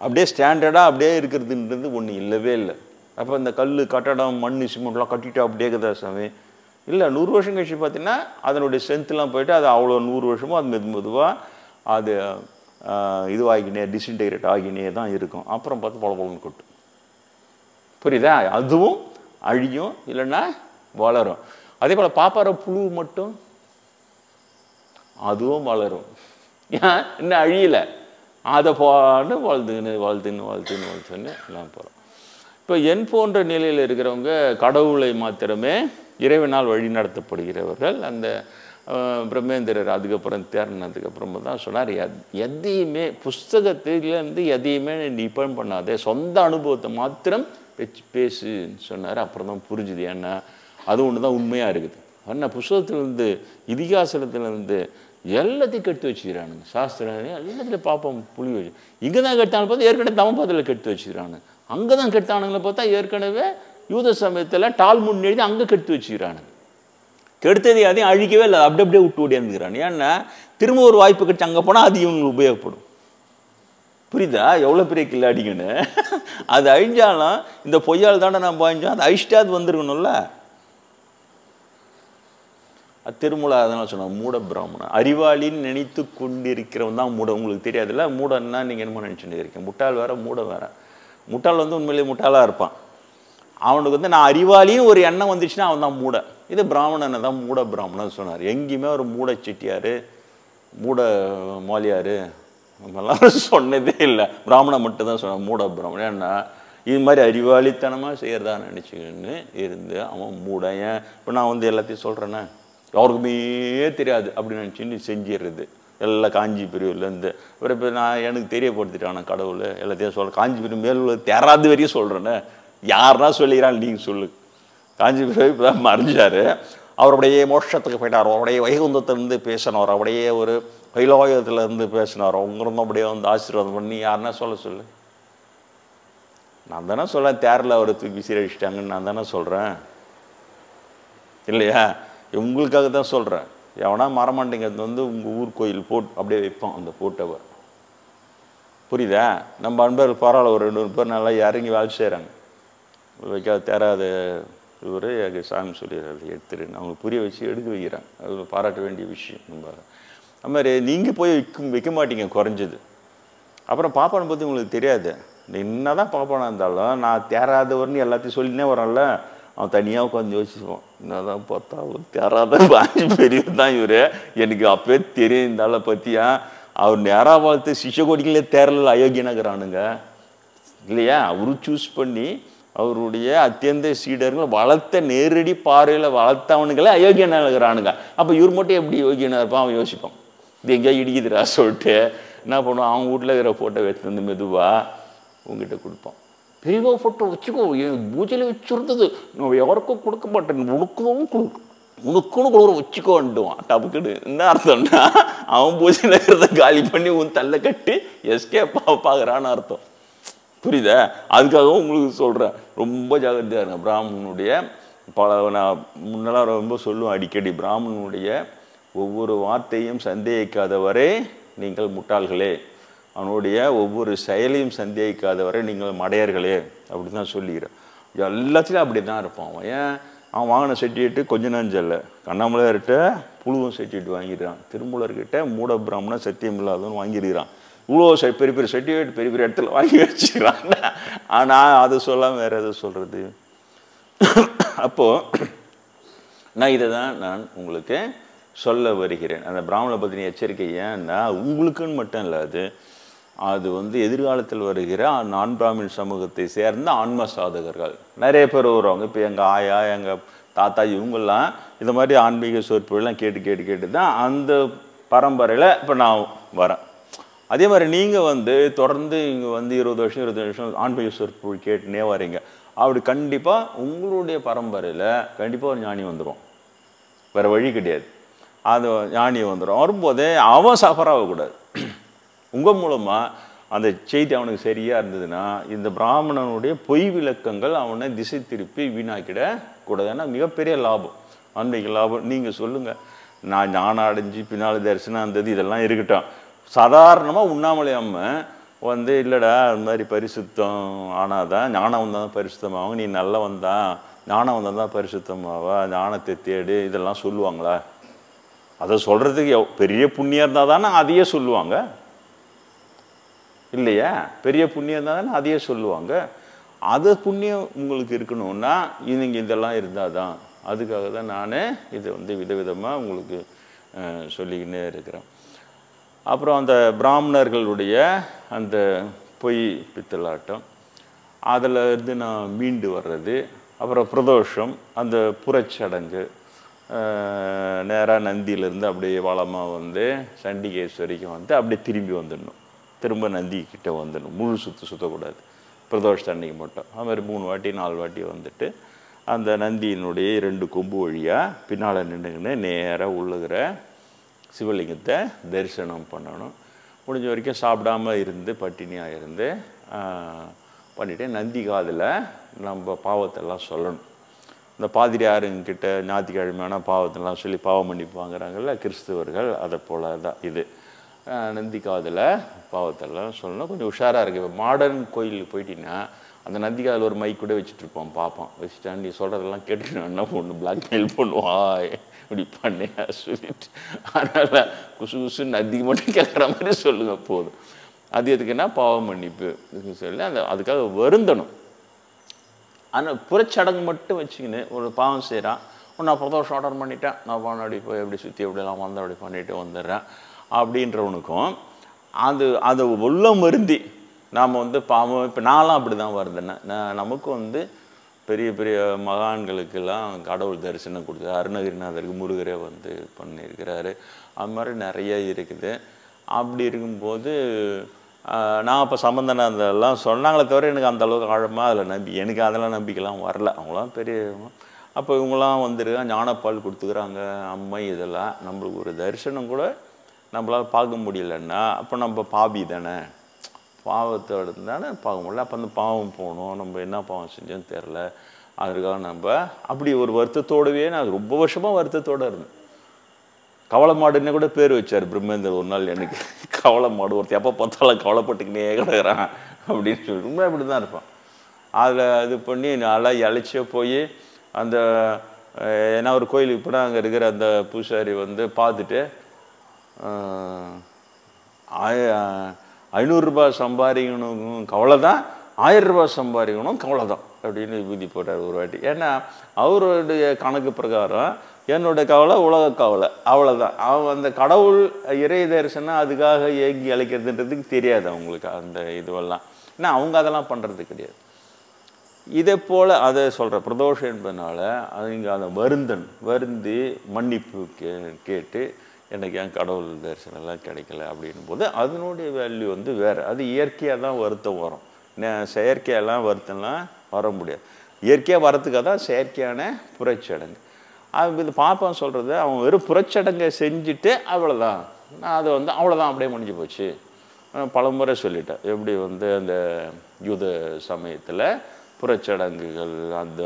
அப்படியே ஸ்டாண்டர்டாக அப்படியே இருக்கிறதுன்றது ஒன்று இல்லவே இல்லை. அப்போ இந்த கல் கட்டடம் மண் சிமெண்ட்லாம் கட்டிட்டு அப்படியே இருக்குதா சாமி? இல்லை, 100 வருஷம் கழிச்சு பார்த்தீங்கன்னா அதனுடைய ஸ்ட்ரென்த்லாம் போயிட்டு அது அவ்வளோ 100 வருஷமும் அது மெதுவாக அது இதுவாகினே டிஸ்இன்டெகிரேட் ஆகினே தான் இருக்கும். அப்புறம் பார்த்து பொலன்னு கொட்டும். புரியுதா? அதுவும் அழியும், இல்லைன்னா வளரும். அதே போல் பாப்பார புழு மட்டும் அதுவும் வளரும். ஏன் இன்னும் அழியலை, அதை போன்னு வாழ்த்துன்னு எல்லாம் போகிறோம். இப்போ என் போன்ற நிலையில் இருக்கிறவங்க கடவுளை மாத்திரமே இறைவனால் வழி நடத்தப்படுகிறவர்கள். அந்த பிரம்மேந்திரர் அதுக்கப்புறம் தேர்னதுக்கப்புறமா தான் சொன்னார், எதையுமே புஸ்தகத்திலேருந்து எதையுமே டிபெண்ட் பண்ணாதே, சொந்த அனுபவத்தை மாத்திரம் பேசுன்னு சொன்னார். அப்புறம் தான் புரிஞ்சுது, ஏன்னா அது ஒன்று தான் உண்மையாக இருக்குது. ஆனால் புஸ்தகத்திலேருந்து இதிகாசத்துலேருந்து எல்லாத்தையும் கெடுத்து வச்சுக்கிறானுங்க. சாஸ்திரம் எல்லாத்துலையும் பார்ப்போம் புளி வச்சு. இங்கே தான் கெட்டானு பார்த்தா ஏற்கனவே தமபாத்தில் கெடுத்து வச்சுக்கிறானு. அங்கே தான் கெட்டானுங்களை பார்த்தா ஏற்கனவே யூத சமயத்தில் டால்முட் எழுதி அங்கே கெடுத்து வச்சுக்கிறானுங்க. கெடுத்தது அதையும் அழிக்கவே இல்லை, அப்படியே விட்டு ஓடியாந்துக்கிறான். ஏன்னா திரும்ப ஒரு வாய்ப்பு கிடைச்சி அங்கே போனால் அது இவங்களுக்கு உபயோகப்படும். புரியுதா? எவ்வளோ பெரிய கில்லாடிங்கன்னு. அது அழிஞ்சாலும் இந்த பொய்யால் தானே நான் பாய்ஞ்சோம், அது அழிச்சிட்டா அது வந்துருக்கணும்ல. அது திருமூல அதனால் சொன்னோம், மூட பிராமணன். அறிவாளின்னு நினைத்து கொண்டிருக்கிறவன் தான் மூட. உங்களுக்கு தெரியாதுல்ல மூடன்னா நீங்கள் என்னமோ நினச்சிட்டு இருக்கீங்க. முட்டாள் வேற மூட வேற. முட்டாள் உண்மையிலேயே முட்டாளாக இருப்பான். அவனுக்கு நான் அறிவாளியும் ஒரு எண்ணம் வந்துச்சுன்னா அவன் தான் மூட. இது பிராமணனை தான் மூட பிராமணன் சொன்னார். எங்கேயுமே ஒரு மூட செட்டியார் மூட மோலியார் நம்மளாம் சொன்னதே இல்லை. பிராமணன் மட்டும் தான் சொன்னான் மூட பிராமணன். ஏன்னா இது மாதிரி அறிவாளித்தனமாக செய்கிறதா நினச்சிக்கின்னு இருந்து அவன் மூடையன். இப்போ நான் எல்லாத்தையும் சொல்கிறேன்னே, யாருக்குமே தெரியாது அப்படின்னு நினச்சின்னு செஞ்சிடுறது. எல்லாம் காஞ்சி பிரிவுலேருந்து அப்புறம் இப்போ நான் எனக்கு தெரியப்படுத்திட்டான் நான் கடவுள் எல்லாத்தையும் சொல்கிறேன். காஞ்சி பிரிவு மேல் தேராது வரையும் சொல்கிறேன்னு யாருன்னா சொல்லிக்கிறான், நீங்கள் சொல்லு. காஞ்சி பிரிவு இப்போ தான் மறைஞ்சார். அவருடைய மோட்சத்துக்கு போயிட்டார். அவருடைய வைகுந்தத்திலேருந்து பேசினார். அவருடைய ஒரு கைலாயத்துலேருந்து பேசினார். அவங்கிருந்தும் அப்படியே ஆசீர்வாதம் பண்ணி யாருன்னா சொல்லு. நான் தானே சொல்கிறேன், தேரில் அவரை தூக்கி விசிறடிச்சிட்டாங்கன்னு நான் தானே சொல்கிறேன் இல்லையா? உங்களுக்காக தான் சொல்கிறேன். எவனா மரமாட்டேங்கிறது உங்கள் ஊர் கோயில் அப்படியே வைப்பான் அந்த போட்டோவை. புரியுதா? நம்ம அன்பர் பரவாயில்ல, ஒரு 2 பேர் நல்லா இறங்கி வேலை செய்கிறாங்க. வைக்காத தேராத இவர் சாமி சொல்லிடுறாரு எடுத்துருன்னு அவங்களுக்கு புரிய வச்சு எடுக்க வைக்கிறாங்க. அது பாராட்ட வேண்டிய விஷயம். நம்ம அது மாதிரி நீங்கள் போய் வைக்க மாட்டீங்க குறைஞ்சது. அப்புறம் பாப்பானை பற்றி உங்களுக்கு தெரியாது. என்ன தான் பாப்பானா இருந்தாலும் நான் தேராதவர்னு எல்லாத்தையும் சொல்லினே வரேன்ல, அவன் தனியாக உட்காந்து யோசிச்சுப்பான். என்ன தான் பார்த்தா தேராத வாங்கி பெரியவர் தான் இவர். எனக்கு அப்பவே தெரியும் இந்த ஆளை பற்றியா. அவர் நேராக வாழ்த்து சிஷ்யகோடிகளே தேரல அயோக்கியனாகிறானுங்க இல்லையா? அவரு சூஸ் பண்ணி அவருடைய அத்தியந்த சீடர்கள் வளர்த்த நேரடி பார்வையில் வளர்த்தவனுங்களே அயோக்கியனாகிறானுங்க. அப்போ இவர் மட்டும் எப்படி யோகியனாக இருப்பான் அவன் யோசிப்பான். இது எங்கேயா இடிக்குதுரா சொல்லிட்டு என்ன பண்ணுவான், அவங்க வீட்டில் இருக்கிற ஃபோட்டோ எடுத்து வந்து மெதுவாக உங்ககிட்ட கொடுப்பான். பெரியவா ஃபோட்டோ வச்சுக்கோ, என் பூஜையில் வச்சுருந்தது நான் யாருக்கும் கொடுக்க மாட்டேன், உனக்குன்னு கொடுக்குற வச்சுக்கோன்ட்டுவான். டப்புக்குன்னு என்ன அர்த்தம்னா அவன் பூஜையில் இருக்கிறத காலி பண்ணி உன் தள்ள கட்டி எஸ்கேப் பார்க்குறான்னு அர்த்தம். புரியுதா? அதுக்காகவும் உங்களுக்கு சொல்கிறேன், ரொம்ப ஜாகிரதையாக இருங்க. பிராமணனுடைய நான் முன்னெல்லாம் ரொம்ப சொல்லுவேன் அடிக்கடி, பிராமணனுடைய ஒவ்வொரு வார்த்தையும் சந்தேகிக்காதவரை நீங்கள் முட்டாள்களே, அவனுடைய ஒவ்வொரு செயலையும் சந்தேகிக்காதவரை நீங்கள் மடையர்களே அப்படி தான் சொல்லிக்கிறேன். எல்லாத்துலேயும் அப்படி தான் இருப்பான் அவன். ஏன் அவன் வாங்கின சர்டிஃபிகேட்டு கொஞ்சம் நஞ்சல்ல. கண்ணாமலையார்கிட்ட புழுவும் சர்டிஃபிகேட் வாங்கிடுறான், திருமூலர்கிட்ட மூட பிராமணன் சத்தியம் இல்லாதவன்னு வாங்கிடுறான். இவ்வளோ பெரிய பெரிய சர்டிஃபிகேட் பெரிய பெரிய இடத்துல வாங்கி வச்சுக்கிறான். ஆனால் அது சொல்லாமல் வேறு எதை சொல்கிறது? அப்போது நான் இதை தான் நான் உங்களுக்கு சொல்ல வருகிறேன். அந்த பிராமணனை பற்றின எச்சரிக்கை ஏன்னா உங்களுக்குன்னு மட்டும் இல்லை, அது எதிர்காலத்தில் வருகிற நான் பிராமின் சமூகத்தை சேர்ந்த ஆன்ம சாதகர்கள் நிறைய பேர் வருவாங்க. இப்போ எங்கள் ஆயா எங்கள் தாத்தா இவங்கெல்லாம் இந்த மாதிரி ஆன்மீக சொற்பொழிலாம் கேட்டு தான் அந்த பரம்பரையில் இப்போ நான் வரேன். அதே மாதிரி நீங்கள் தொடர்ந்து இங்கே 20 வருஷம் ஆன்மீக சொற்பொழில் கேட்டுனே வரீங்க. அப்படி கண்டிப்பாக உங்களுடைய பரம்பரையில் கண்டிப்பாக ஒரு ஞானி வந்துடும், வேறு வழி கிடையாது. அது ஞானி வந்துடும். வரும்போதே அவன் சஃபர் ஆகக்கூடாது. உங்கள் மூலமாக அந்த செய்தி அவனுக்கு சரியாக இருந்ததுன்னா இந்த பிராமணனுடைய பொய் விளக்கங்கள் அவனை திசை திருப்பி வீணாக்கிடக்கூடாது. ஏன்னா மிகப்பெரிய லாபம், ஆன்மீக லாபம். நீங்கள் சொல்லுங்கள், நான் ஞானம் அடைஞ்சு பின்னால் தரிசனம் இருந்தது இதெல்லாம் இருக்கட்டும். சாதாரணமாக உண்ணாமலை அம்மை வந்து இல்லைடா அது மாதிரி பரிசுத்தம் ஆனாதான் ஞானம் வந்தால் தான் பரிசுத்தமாகும், நீ நல்லா வந்தா ஞானம் வந்தால் தான் பரிசுத்தமாவா, ஞானத்தை தேடு இதெல்லாம் சொல்லுவாங்களா? அதை சொல்கிறதுக்கு பெரிய புண்ணியம் இருந்தால் தானே அதையே சொல்லுவாங்க இல்லையா? பெரிய புண்ணியம் இருந்தால் தானே அதையே சொல்லுவாங்க. அது புண்ணியம் உங்களுக்கு இருக்கணும்னா நீங்கள் இதெல்லாம் இருந்தால் தான். அதுக்காக தான் நான் இதை வந்து விதவிதமாக உங்களுக்கு சொல்லிக்கின்னே இருக்கிறேன். அப்புறம் அந்த பிராமணர்களுடைய அந்த பொய் பித்தலாட்டம், அதில் இருந்து நான் மீண்டு வர்றது. அப்புறம் பிரதோஷம், அந்த புறச்சடங்கு, நேராக நந்தியிலேருந்து அப்படியே வளமாக வந்து சண்டிகேஸ்வரிக்கும் வந்து அப்படியே திரும்பி வந்துடணும், திரும்ப நந்திக்கிட்ட வந்துடணும், முழு சுற்றக்கூடாது, பிரதோஷ அன்னைக்கு மட்டும். அது மாதிரி 3 வாட்டி 4 வாட்டி வந்துட்டு அந்த நந்தியினுடைய 2 கொம்பு வழியாக பின்னால் நின்றுக்கின்னு நேராக உள்ளுகிற சிவலிங்கத்தை தரிசனம் பண்ணணும். முடிஞ்ச வரைக்கும் சாப்பிடாமல் இருந்து பட்டினியாக இருந்து பண்ணிவிட்டு நந்தி காதில் நம்ம பாவத்தெல்லாம் சொல்லணும். இந்த பாதிரியாருங்கிட்ட ஞாயிற்றுக்கிழமையான பாவத்தெல்லாம் சொல்லி பாவம் மன்னிப்பு வாங்குறாங்கல்ல கிறிஸ்துவர்கள், அதை போல் தான் இது. நந்தி காதில் பாவத்தெல்லாம் சொல்லணும். கொஞ்சம் உஷாராக இருக்குது. இப்போ மாடர்ன் கோயிலுக்கு போயிட்டீங்கன்னா அந்த நந்தி காதில் ஒரு மைக் கூட வச்சுட்ருப்போம், பார்ப்போம். வச்சுட்டா நீ சொல்கிறதெல்லாம் கேட்டுட்டு என்ன பொண்ணு பிளாக்மெயில் பண்ணுவான் இப்படி பண்ணியா சொல்லிட்டு. அதனால் குசு குசு நந்திக்கு மட்டும் கேட்குற மாதிரி சொல்லுங்கள் போதும். அது எதுக்குன்னா பாவம் மன்னிப்பு சொல்லி அதுக்காக வருந்தணும். ஆனால் புறச்சடங்கு மட்டும் வச்சுக்கின்னு ஒரு பாவம் செய்கிறான், நான் பிரதோஷம் ஆர்டர் பண்ணிட்டேன், நான் அப்படி போய் எப்படி சுற்றி எப்படிலாம் வந்து அப்படி பண்ணிட்டு வந்துடுறேன் அப்படின்றவனுக்கும் அது உள்ள மருந்தி நாம் வந்து பாவம். இப்போ நான்லாம் அப்படி தான் வருதுன்னு நமக்கு வந்து பெரிய பெரிய மகான்களுக்கெல்லாம் கடவுள் தரிசனம் கொடுத்து, அருணகிரிநாதருக்கு முருகரே வந்து பண்ணியிருக்கிறாரு. அது மாதிரி நிறைய இருக்குது. அப்படி இருக்கும்போது நான் அப்போ சம்பந்தனாந்தெல்லாம் சொன்னாங்களே தவிர எனக்கு அந்தளவுக்கு ஆழமாக அதில் எனக்கு அதெல்லாம் நம்பிக்கைலாம் வரல. அவங்களாம் பெரிய அப்போ இவங்களாம் வந்துருக்காங்க, ஞானப்பால் கொடுத்துக்கிறாங்க, அம்மை இதெல்லாம் நம்மளுக்கு ஒரு தரிசனம் கூட நம்மளால் பார்க்க முடியலன்னா அப்போ நம்ம பாபி தானே, பாவத்தோடு தானே பார்க்க முடியல. அப்போ அந்த பாவம் போகணும், நம்ம என்ன பாவம் செஞ்சோன்னு தெரில. அதுக்காக நம்ம அப்படி ஒரு வருத்தத்தோடவே நான் ரொம்ப வருஷமாக வருத்தத்தோடு இருந்தேன். கவலை மாடுன்னு கூட பேர் வச்சார் பிரம்மேந்தர் ஒரு நாள் எனக்கு. கவலை மாடு ஒருத்தர் எப்போ பார்த்தாலும் கவலைப்பட்டுக்கினே கிடக்குறான் அப்படின்னு சொல்லி ரொம்ப அப்படி தான் இருப்பான். அதில் இது பண்ணி நல்லா இழைச்சியே போய் அந்த ஏன்னா ஒரு கோயிலுக்கு போனால் அங்கே இருக்கிற அந்த பூசாரி வந்து பார்த்துட்டு 500 ரூபாய் சம்பாதிக்கணும் கவலை தான், 1000 ரூபாய் சம்பாதிக்கணும் கவலை தான் அப்படின்னு விதி போட்டார் ஒரு வாட்டி. ஏன்னா அவருடைய கணக்கு பிரகாரம் என்னோட கவலை உலக கவலை, அவ்வளோதான். அவன் அந்த கடவுள் இறை தரிசனம் அதுக்காக ஏங்கி அழைக்கிறதுன்றதுக்கு தெரியாது அவங்களுக்கு அந்த இதுவெல்லாம். ஏன்னா அவங்க அதெல்லாம் பண்ணுறது கிடையாது. இதே போல் அதை சொல்கிற பிரதோஷம் என்பதனால இங்கே அதை வருந்தி மன்னிப்பு கேட்டு எனக்கு ஏன் கடவுள் தரிசனம்லாம் கிடைக்கல அப்படின்னும் போது அதனுடைய வேல்யூ வந்து வேறு. அது இயற்கையாக தான் வருத்தம் வரும், செயற்கையெல்லாம் வருத்தம்லாம் வர முடியாது. இயற்கையாக வரத்துக்காக தான் செயற்கையான புறச்சடங்கு. இது பாப்பான்னு சொல்கிறது அவன் வெறும் புறச்சடங்கை செஞ்சுட்டு அவ்வளோதான், அது வந்து அவ்வளோதான் அப்படியே முடிஞ்சு போச்சு. பலமுறை சொல்லிட்டேன் எப்படி வந்து அந்த யூத சமயத்தில் புறச்சடங்குகள், அந்த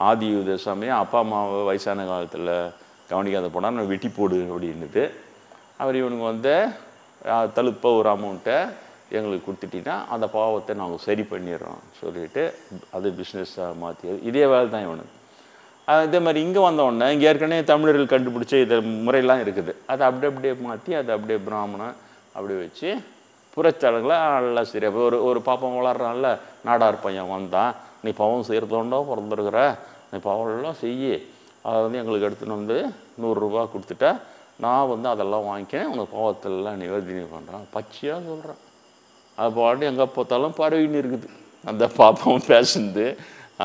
ஆதி யூத சமயம் அப்பா அம்மாவை வயசான காலத்தில் கவனிக்காத போனால் நான் வெட்டி போடு அப்படின்னுட்டு அவர் இவனுங்க வந்து தழுப்ப ஒரு அமௌண்ட்டை எங்களுக்கு கொடுத்துட்டிங்கன்னா அந்த பாவத்தை நாங்கள் சரி பண்ணிடுறோம் சொல்லிவிட்டு அது பிஸ்னஸாக மாற்றி இதே வேலை தான் இவனுக்கு. இதே மாதிரி இங்கே வந்தோடனே இங்கே ஏற்கனவே தமிழர்கள் கண்டுபிடிச்ச இது முறையெல்லாம் இருக்குது, அதை அப்படியே மாற்றி அதை அப்படியே பிராமணன் அப்படி வச்சு புறச்சடங்குல நல்லா சரியாக ஒரு பாப்பம் வளர்றான்ல நாடார் பையன் வந்தான், நீ பாவம் செய்கிறதோண்டோ பிறந்திருக்கிற, நீ பாவம்லாம் செய்யி, அதை வந்து எங்களுக்கு எடுத்துன்னு வந்து 100 ரூபா கொடுத்துட்டா நான் வந்து அதெல்லாம் வாங்கிக்கிறேன், உனக்கு பாவத்திலலாம் நிவேதனை பண்ணுறான், பச்சையாக சொல்கிறேன். அது பாட்டு எங்கே பார்த்தாலும் பரவின்னு இருக்குது அந்த பாப்பம் பேசுந்து.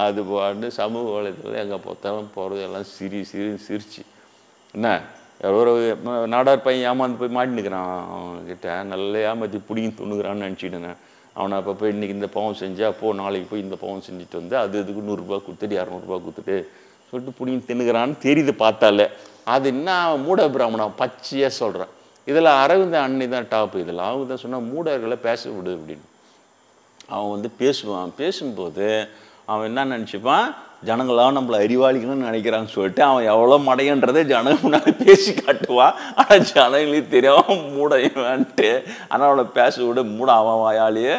அது பாட்டு சமூக வலைத்தளத்தில் எங்கே பார்த்தாலும் போகிறது எல்லாம் சிரிச்சு என்ன ஒரு நாடார் பையன் ஏமாந்து போய் மாட்டினுக்கிறான், அவன்கிட்ட நல்லா ஏமாற்றி பிடிங்கி துணுக்குறான்னு நினச்சிடுங்க. அவனை அப்போ போய் இன்றைக்கி இந்த பாவம் செஞ்சா அப்போது நாளைக்கு போய் இந்த பாவம் செஞ்சுட்டு வந்து அது இதுக்கு 100 ரூபா கொடுத்துட்டு 200 ரூபா கொடுத்துட்டு சொல்லிட்டு பிடிங்கி தின்னுக்கிறான்னு தெரியுது பார்த்தாலே. அது என்ன மூட பிராமணன் பச்சையாக சொல்கிறான். இதில் அரவிந்த அண்ணி தான் டாப்பு. இதில் அவங்க தான் சொன்னால் மூடர்களை பேச விடு அப்படின்னு. அவன் வந்து பேசுவான். பேசும்போது அவன் என்ன நினச்சிப்பான், ஜனங்களாம் நம்மளை அறிவாளிகள்னு நினைக்கிறான்னு சொல்லிட்டு அவன் எவ்வளோ மடையன்றதை ஜனங்க முன்னாடி பேசி காட்டுவான். ஆனால் ஜனங்களுக்கு தெரியாமல் மூடையன்ட்டு ஆனால் அவனை பேச விட மூட அவன் வாயாலேயே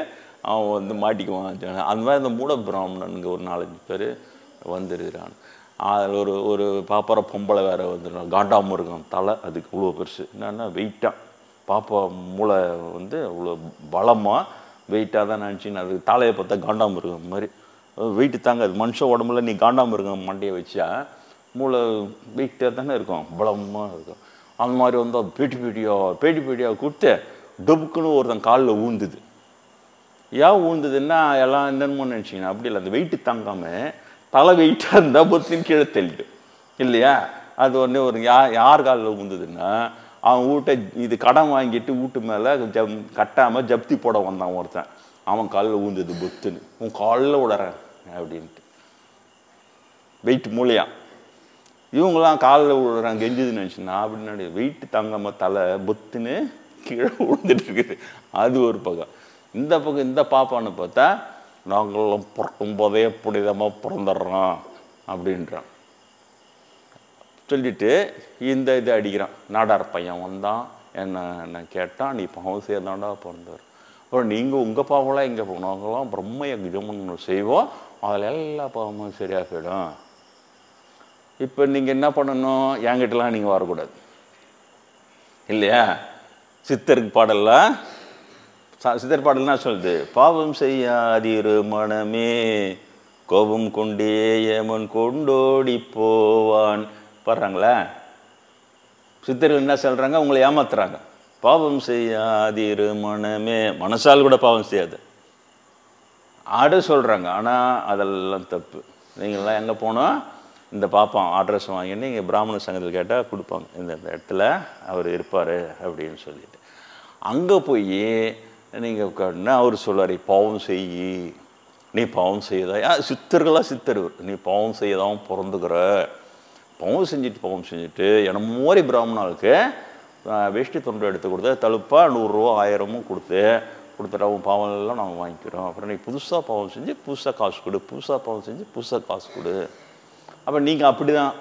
அவன் வந்து மாட்டிக்குவான். அந்த மாதிரி இந்த மூட பிராமணனுங்க ஒரு 4-5 பேர் வந்துருக்கிறான். அதில் ஒரு பாப்பார பொம்பளை வேறு வந்துடும், காண்டாமிருகம் தலை, அதுக்கு இவ்வளோ பெருசு, என்னென்னா வெயிட்டாக, பாப்பா மூளை வந்து அவ்வளோ பலமாக வெயிட்டாக தான் நினச்சின்னு அது தலையை பார்த்தா காண்டாமிருகம் மாதிரி வெயிட்டு தாங்க. அது மனுஷ உடம்புல நீ காண்டாமிருகம் மண்டையை வச்சா மூளை வெயிட்டாக தானே இருக்கும், பலமாக இருக்கும். அந்த மாதிரி வந்து அது பேட்டி பேட்டியாக கொடுத்து டொபுக்குன்னு ஒருத்தன் காலில் ஊந்துது. ஏன் ஊந்துதுன்னா எல்லாம் என்னென்னமோ நினச்சிங்கன்னா அப்படி இல்லை, அந்த வெயிட்டு தாங்காமல் தலை வெயிட்டாக இருந்தால் பொத்தின்னு கீழே தள்ளிட்டு இல்லையா. அது ஒன்று ஒரு யார் காலில் ஊந்துதுன்னா அவன் வீட்டை இது கடன் வாங்கிட்டு வீட்டு மேலே கட்டாமல் ஜப்தி போட வந்தான் ஒருத்தன், அவன் காலில் ஊந்துது பொத்துன்னு, உன் காலில் விடுறேன் அப்படின்ட்டு வெயிட் மூலையா. இவங்களாம் காலில் விடுறான் கெஞ்சுதுன்னு நினச்சின்னா அப்படின்னு வெயிட்டு தாங்காமல் தலை பொத்துன்னு கீழே விழுந்துட்டு இருக்குது. அது ஒரு பக்கம். இந்த பக்கம் இந்த பாப்பான்னு பார்த்தா நாங்களும் பிறக்கும் போதே புனிதமாக பிறந்துடுறோம் அப்படின்றான். சொல்லிட்டு இந்த இது அடிக்கிறான். நாடார் பையன் வந்தான், என்ன கேட்டான், நீ பாவம் சேர்ந்தாண்டா பிறந்தார். அப்புறம் நீங்கள் உங்கள் பாவம்லாம் எங்கே போகணும், நாங்களாம் பிரம்ம யஜ்ஞம்னு செய்வோம், அதில் எல்லா பாவமும் சரியாக போயிடும். இப்போ நீங்கள் என்ன பண்ணணும், என்கிட்டலாம் நீங்கள் வரக்கூடாது இல்லையா. சித்தருக்கு பாடலாம், சித்தர் பாடல்னா சொல்லுது, பாவம் செய்யாதிரு மனமே கோபம் கொண்டே ஏமன் கொண்டோடி போவான். பாடுறாங்களா சித்தர்கள் என்ன சொல்கிறாங்க, உங்களை ஏமாத்துறாங்க. பாவம் செய்யாதிரு மனமே, மனசால் கூட பாவம் செய்யாது ஆடு சொல்கிறாங்க. ஆனால் அதெல்லாம் தப்பு. நீங்கள்லாம் எங்கே போனோம், இந்த பாப்பா அட்ரஸ் வாங்கின்னு இங்கே பிராமண சங்கத்தில் கேட்டால் கொடுப்பாங்க, இந்த இடத்துல அவர் இருப்பார் அப்படின்னு சொல்லிட்டு. அங்கே போய் நீங்கள் உட்காருன்னா அவர் சொல்வார், பாவம் செய்யி, நீ பாவம் செய்யதா, சித்தர்களாக சித்தர், நீ பாவம் செய்யதான் பிறந்துக்கிற, பாவம் செஞ்சுட்டு என்னமோ மாதிரி பிராமணாளுக்கு வேஷ்டி தொண்டை எடுத்து கொடுத்து தழுப்பாக 100 ரூபா 1000 கொடுத்துட்டு அவன் பாவம் எல்லாம் நாங்கள் வாங்கிக்கிறோம். அப்புறம் நீ புதுசாக பாவம் செஞ்சு புதுசாக காசு கொடு, புதுசாக பாவம் செஞ்சு புதுசாக காசு கொடு. அப்போ நீங்கள் அப்படி தான்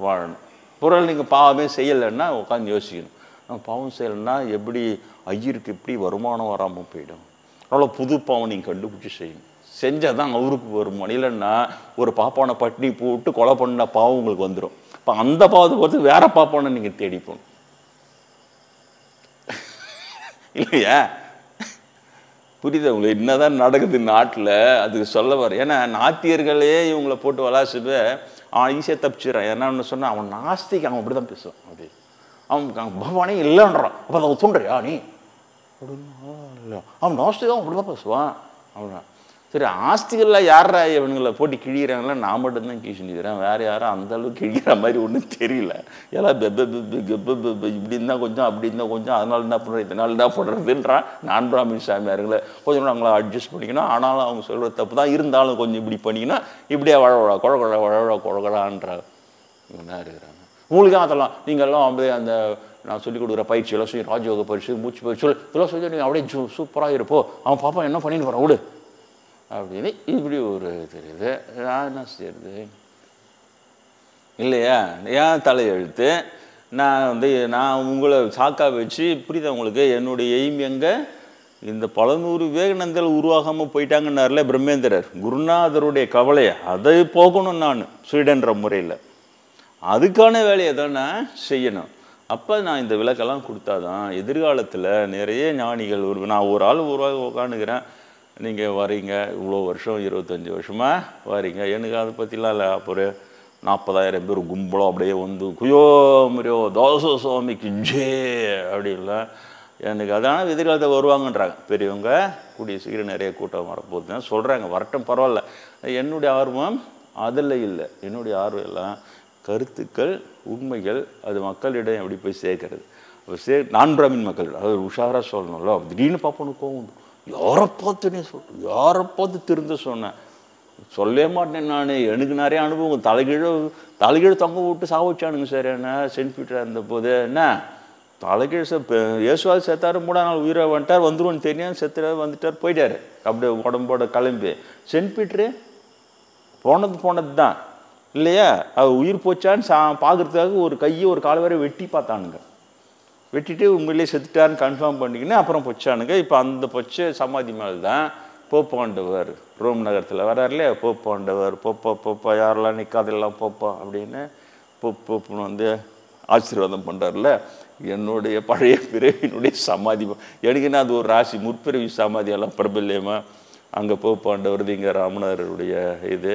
வாழணும். பொருள் நீங்கள் பாவமே செய்யலைன்னா உட்காந்து யோசிக்கணும், நம்ம பாவம் செய்யலைன்னா எப்படி ஐயருக்கு எப்படி வருமானம் வராமல் போயிடும். அவ்வளோ புது பாவம் நீங்கள் கண்டுபிடிச்சி செய்யணும். செஞ்சால் தான் அவருக்கு வரும். இல்லைன்னா ஒரு பாப்பானை பட்டினி போட்டு கொலை பண்ண பாவம் உங்களுக்கு வந்துடும். இப்போ அந்த பாவத்தை பொறுத்து வேற பாப்பானை நீங்கள் தேடிப்போம் இல்லையா. புரியுது உங்களுக்கு என்னதான் நடக்குது நாட்டில், அதுக்கு சொல்ல வர. ஏன்னா நாத்தியர்களே இவங்களை போட்டு வளாசுட்டு அவன் ஈஸியாக தப்பிச்சிடறான். என்னன்னு சொன்னால் அவன் நாஸ்திக்கு அவன் அப்படி தான் பேசுவான். அப்படி அவன் பகவானே இல்லைன்றான். அப்போ அதை தோன்றியா நீ அப்படின்னா இல்லை, அவன் நாஸ்திகம் அப்படி தான் பேசுவான் அப்படின்னா. சரி, ஆஸ்திகள்லாம் யாரா இவனுங்களை போட்டு கிழிகிறாங்களா, நான் மட்டும்தான் கிழிச்சுக்கிறேன், வேறு யாரும் அந்தளவுக்கு கிழிக்கிற மாதிரி ஒன்றும் தெரியல. எல்லாம் இப்படி இருந்தால் கொஞ்சம் அப்படி இருந்தால் கொஞ்சம், அதனால என்ன பண்ணுறது இதனால என்ன பண்ணுறதுன்றான். நான் பிராமின் சாமியாருங்களை கொஞ்சம் அவங்கள அட்ஜஸ்ட் பண்ணிக்கணும். ஆனாலும் அவங்க சொல்கிற தப்பு தான், இருந்தாலும் கொஞ்சம் இப்படி பண்ணிக்கணும், இப்படியே வழவழா குழகுழான்ற இவனா இருக்கிறாங்க. உங்களுக்கு தான் அதெல்லாம் நீங்கள்லாம் அப்படியே அந்த நான் சொல்லிக் கொடுக்குற பயிற்சியெல்லாம் சொல்லி ராஜயோக பயிற்சி மூச்சு பயிற்சி இதெல்லாம் சொல்லி நீங்கள் அப்படியே சூப்பராக இருப்போ, அவன் பாப்பா என்ன பண்ணிட்டு போகிறான் விடு அப்படின்னு இப்படி ஒரு தெரியுது. நான் என்ன செய்யறது இல்லையா. ஏன் தலையெழுத்து நான் உங்களை சாக்கா வச்சு புரியுதா உங்களுக்கு. என்னுடைய எய்ம் எங்கே, இந்த பல 100 விவேகானந்தர்கள் உருவாகாமல் போயிட்டாங்கன்னார்ல பிரம்மேந்திரர், குருநாதருடைய கவலையை அதை போகணும். நான் ஸ்வீடன்ற முறையில் அதுக்கான வேலையை தான் நான் செய்யணும். அப்போ நான் இந்த விளக்கெல்லாம் கொடுத்தாதான் எதிர்காலத்தில் நிறைய ஞானிகள் நான் ஒரு ஆள் உருவாக உட்காந்துக்கிறேன், நீங்கள் வரீங்க, இவ்வளோ வருஷம் 25 வருஷமாக வரீங்க, எனக்கு அதை பற்றிலாம் இல்லை. அப்புறம் 40,000 பேர் கும்பலம் அப்படியே வந்து குயோ முறையோ தோச சுவாமிக்கு ஜே அப்படி இல்லை எனக்கு. அதனால் எதிர்காலத்தை வருவாங்கன்றாங்க பெரியவங்க, கூடிய சீக்கிரம் நிறைய கூட்டம் வரப்போகுதுன்னு சொல்கிறாங்க. வரட்டும், பரவாயில்ல. என்னுடைய ஆர்வம் அதில் இல்லை. என்னுடைய ஆர்வம் எல்லாம் கருத்துக்கள் உண்மைகள் அது மக்களிடம் எப்படி போய் சேர்க்கறது. நான் பிராமின் மக்கள் அது உஷாராக சொல்லணும்ல. திடீர்னு பார்ப்போன்னு கோவம், யாரை பார்த்துனே சொல்கிறேன், யாரை பார்த்து திருந்த சொன்னேன், சொல்லவே மாட்டேன் நான். எனக்கு நிறைய அனுபவம். தலைகீழ் தொங்க விட்டு சாவச்சானுங்க சார் என்ன சென்ட் பீட்டர் இருந்த போது. என்ன தலைகீழ் இயேசுவாது செத்தாரு, 3 நாள் உயிரை வந்துட்டார், வந்துருவோன்னு தெரியும், செத்துறாரு, வந்துட்டார், போயிட்டார் அப்படியே உடம்போட கிளம்பி. சென்ட் பீட்டரு போனது தான் இல்லையா. அது உயிர் போச்சான்னு பார்க்குறதுக்காக ஒரு கையை ஒரு கால் வரை வெட்டி பார்த்தானுங்க. வெட்டிட்டு உண்மையிலேயே செத்துட்டான்னு கன்ஃபார்ம் பண்ணிக்கின்னு அப்புறம் பொச்சானுங்க. இப்போ அந்த பொச்ச சமாதி மேலே தான் போப்பாண்டவர் ரோம் நகரத்தில் வர்றாருலே. போப்பாண்டவர் போப்பா யாரெல்லாம் நிற்காதெல்லாம் போப்பா அப்படின்னு போப்புன்னு வந்து ஆசீர்வாதம் பண்ணுறாருல. என்னுடைய பழைய பிறவியினுடைய சமாதி எனக்கு என்ன அது ஒரு ராசி முற்பிறவி சமாதியெல்லாம் பிரபல்யமா அங்கே போப்பாண்டவர் இங்கே ராமனாருடைய இது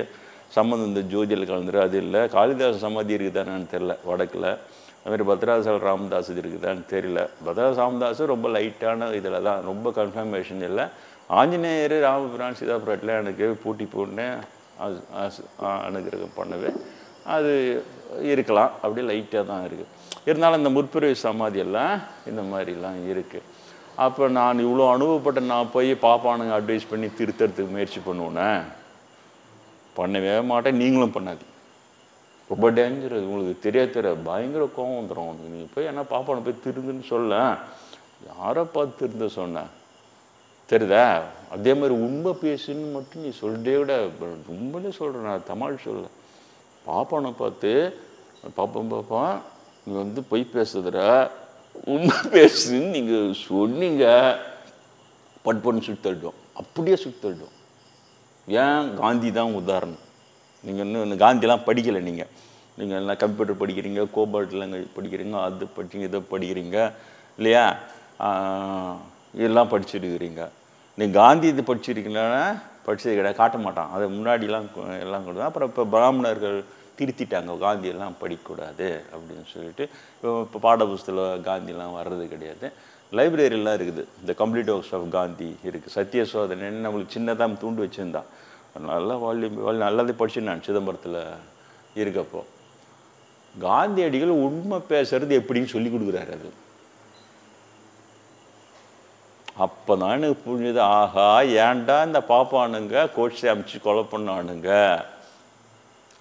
சம்மந்தம் இந்த ஜோதியில் கலந்துரு அது இல்லை. காளிதாச சமாதி இருக்குதானு தெரியல வடக்கில். அதுமாதிரி பத்ராசல் ராமதாஸ் இருக்குதான்னு தெரியல. பத்ராச ராமதாஸ் ரொம்ப லைட்டான இதில் தான், ரொம்ப கன்ஃபர்மேஷன் இல்லை. ஆஞ்சநேயர் ராமபிரான் சீதாபுரத்தில் எனக்கு பூட்டி போட்டு அனுகிரகம் பண்ணவே அது இருக்கலாம். அப்படி லைட்டாக தான் இருக்குது. இருந்தாலும் இந்த முற்பிறவி சமாதியெல்லாம் இந்த மாதிரிலாம் இருக்குது. அப்போ நான் இவ்வளோ அனுபவப்பட்ட நான் போய் பாப்பானுங்க அட்வைஸ் பண்ணி திருத்தறதுக்கு முயற்சி பண்ணுவேனே, பண்ணவே மாட்டேன். நீங்களும் பண்ணாது. ரொம்ப டேஞ்சர். உங்களுக்கு தெரிய பயங்கர கோவம் வந்துடும் உனக்கு. நீங்கள் போய் என்ன பாப்பானை போய் திருந்துன்னு சொல்ல, யாரை பார்த்து திருந்த சொன்னேன் தெரியுதா? அதே மாதிரி உண்மை பேசுன்னு மட்டும் நீ சொல்லிட்டே விட உண்மையிலே சொல்கிறேன், நான் தமாள் சொல்ல. பாப்பானை பார்த்து பாப்பா நீ வந்து பொய் பேசுதுற உண்மை பேசுன்னு நீங்கள் சொன்னீங்க, பட்பன்னு சுத்தள்ளிட்டோம். அப்படியே சுத்தள்ளிட்டோம். ஏன் காந்தி தான் உதாரணம். நீங்கள் இன்னும் காந்தியெல்லாம் படிக்கலை. நீங்கள் எல்லாம் கம்ப்யூட்டர் படிக்கிறீங்க, கோபால்ட்லாம் படிக்கிறீங்க, அது படிக்கிறீங்க, இதை படிக்கிறீங்க இல்லையா, இதெல்லாம் படிச்சுருக்கிறீங்க. நீங்கள் காந்தி இது படிச்சிருக்கீங்கன்னா படித்தது கிடையாது, காட்ட மாட்டான். அதை முன்னாடிலாம் எல்லாம் கொடுத்தா. அப்புறம் இப்போ பிராமணர்கள் திருத்திட்டாங்க, காந்தியெல்லாம் படிக்கக்கூடாது அப்படின்னு சொல்லிட்டு இப்போ பாடப்புஸ்தகம் காந்தியெல்லாம் வர்றது கிடையாது. லைப்ரரிலாம் இருக்குது. இந்த கம்ப்ளீட் ஒர்க்ஸ் ஆஃப் காந்தி இருக்குது. சத்திய சோதனைன்னு நம்மளுக்கு சின்னதாக தூண்டு வச்சுருந்தான். நல்லா வால்யூம் நல்லதே படிச்சு நான் சிதம்பரத்தில் இருக்கப்போ காந்தியடிகள் உண்மை பேசுறது எப்படின்னு சொல்லி கொடுக்குறாரு. அது அப்போ தான் எனக்கு புரிஞ்சுது, ஆஹா ஏன்டா இந்த பாப்பானுங்க கோட்ஸை அமைச்சு கொலை பண்ணானுங்க.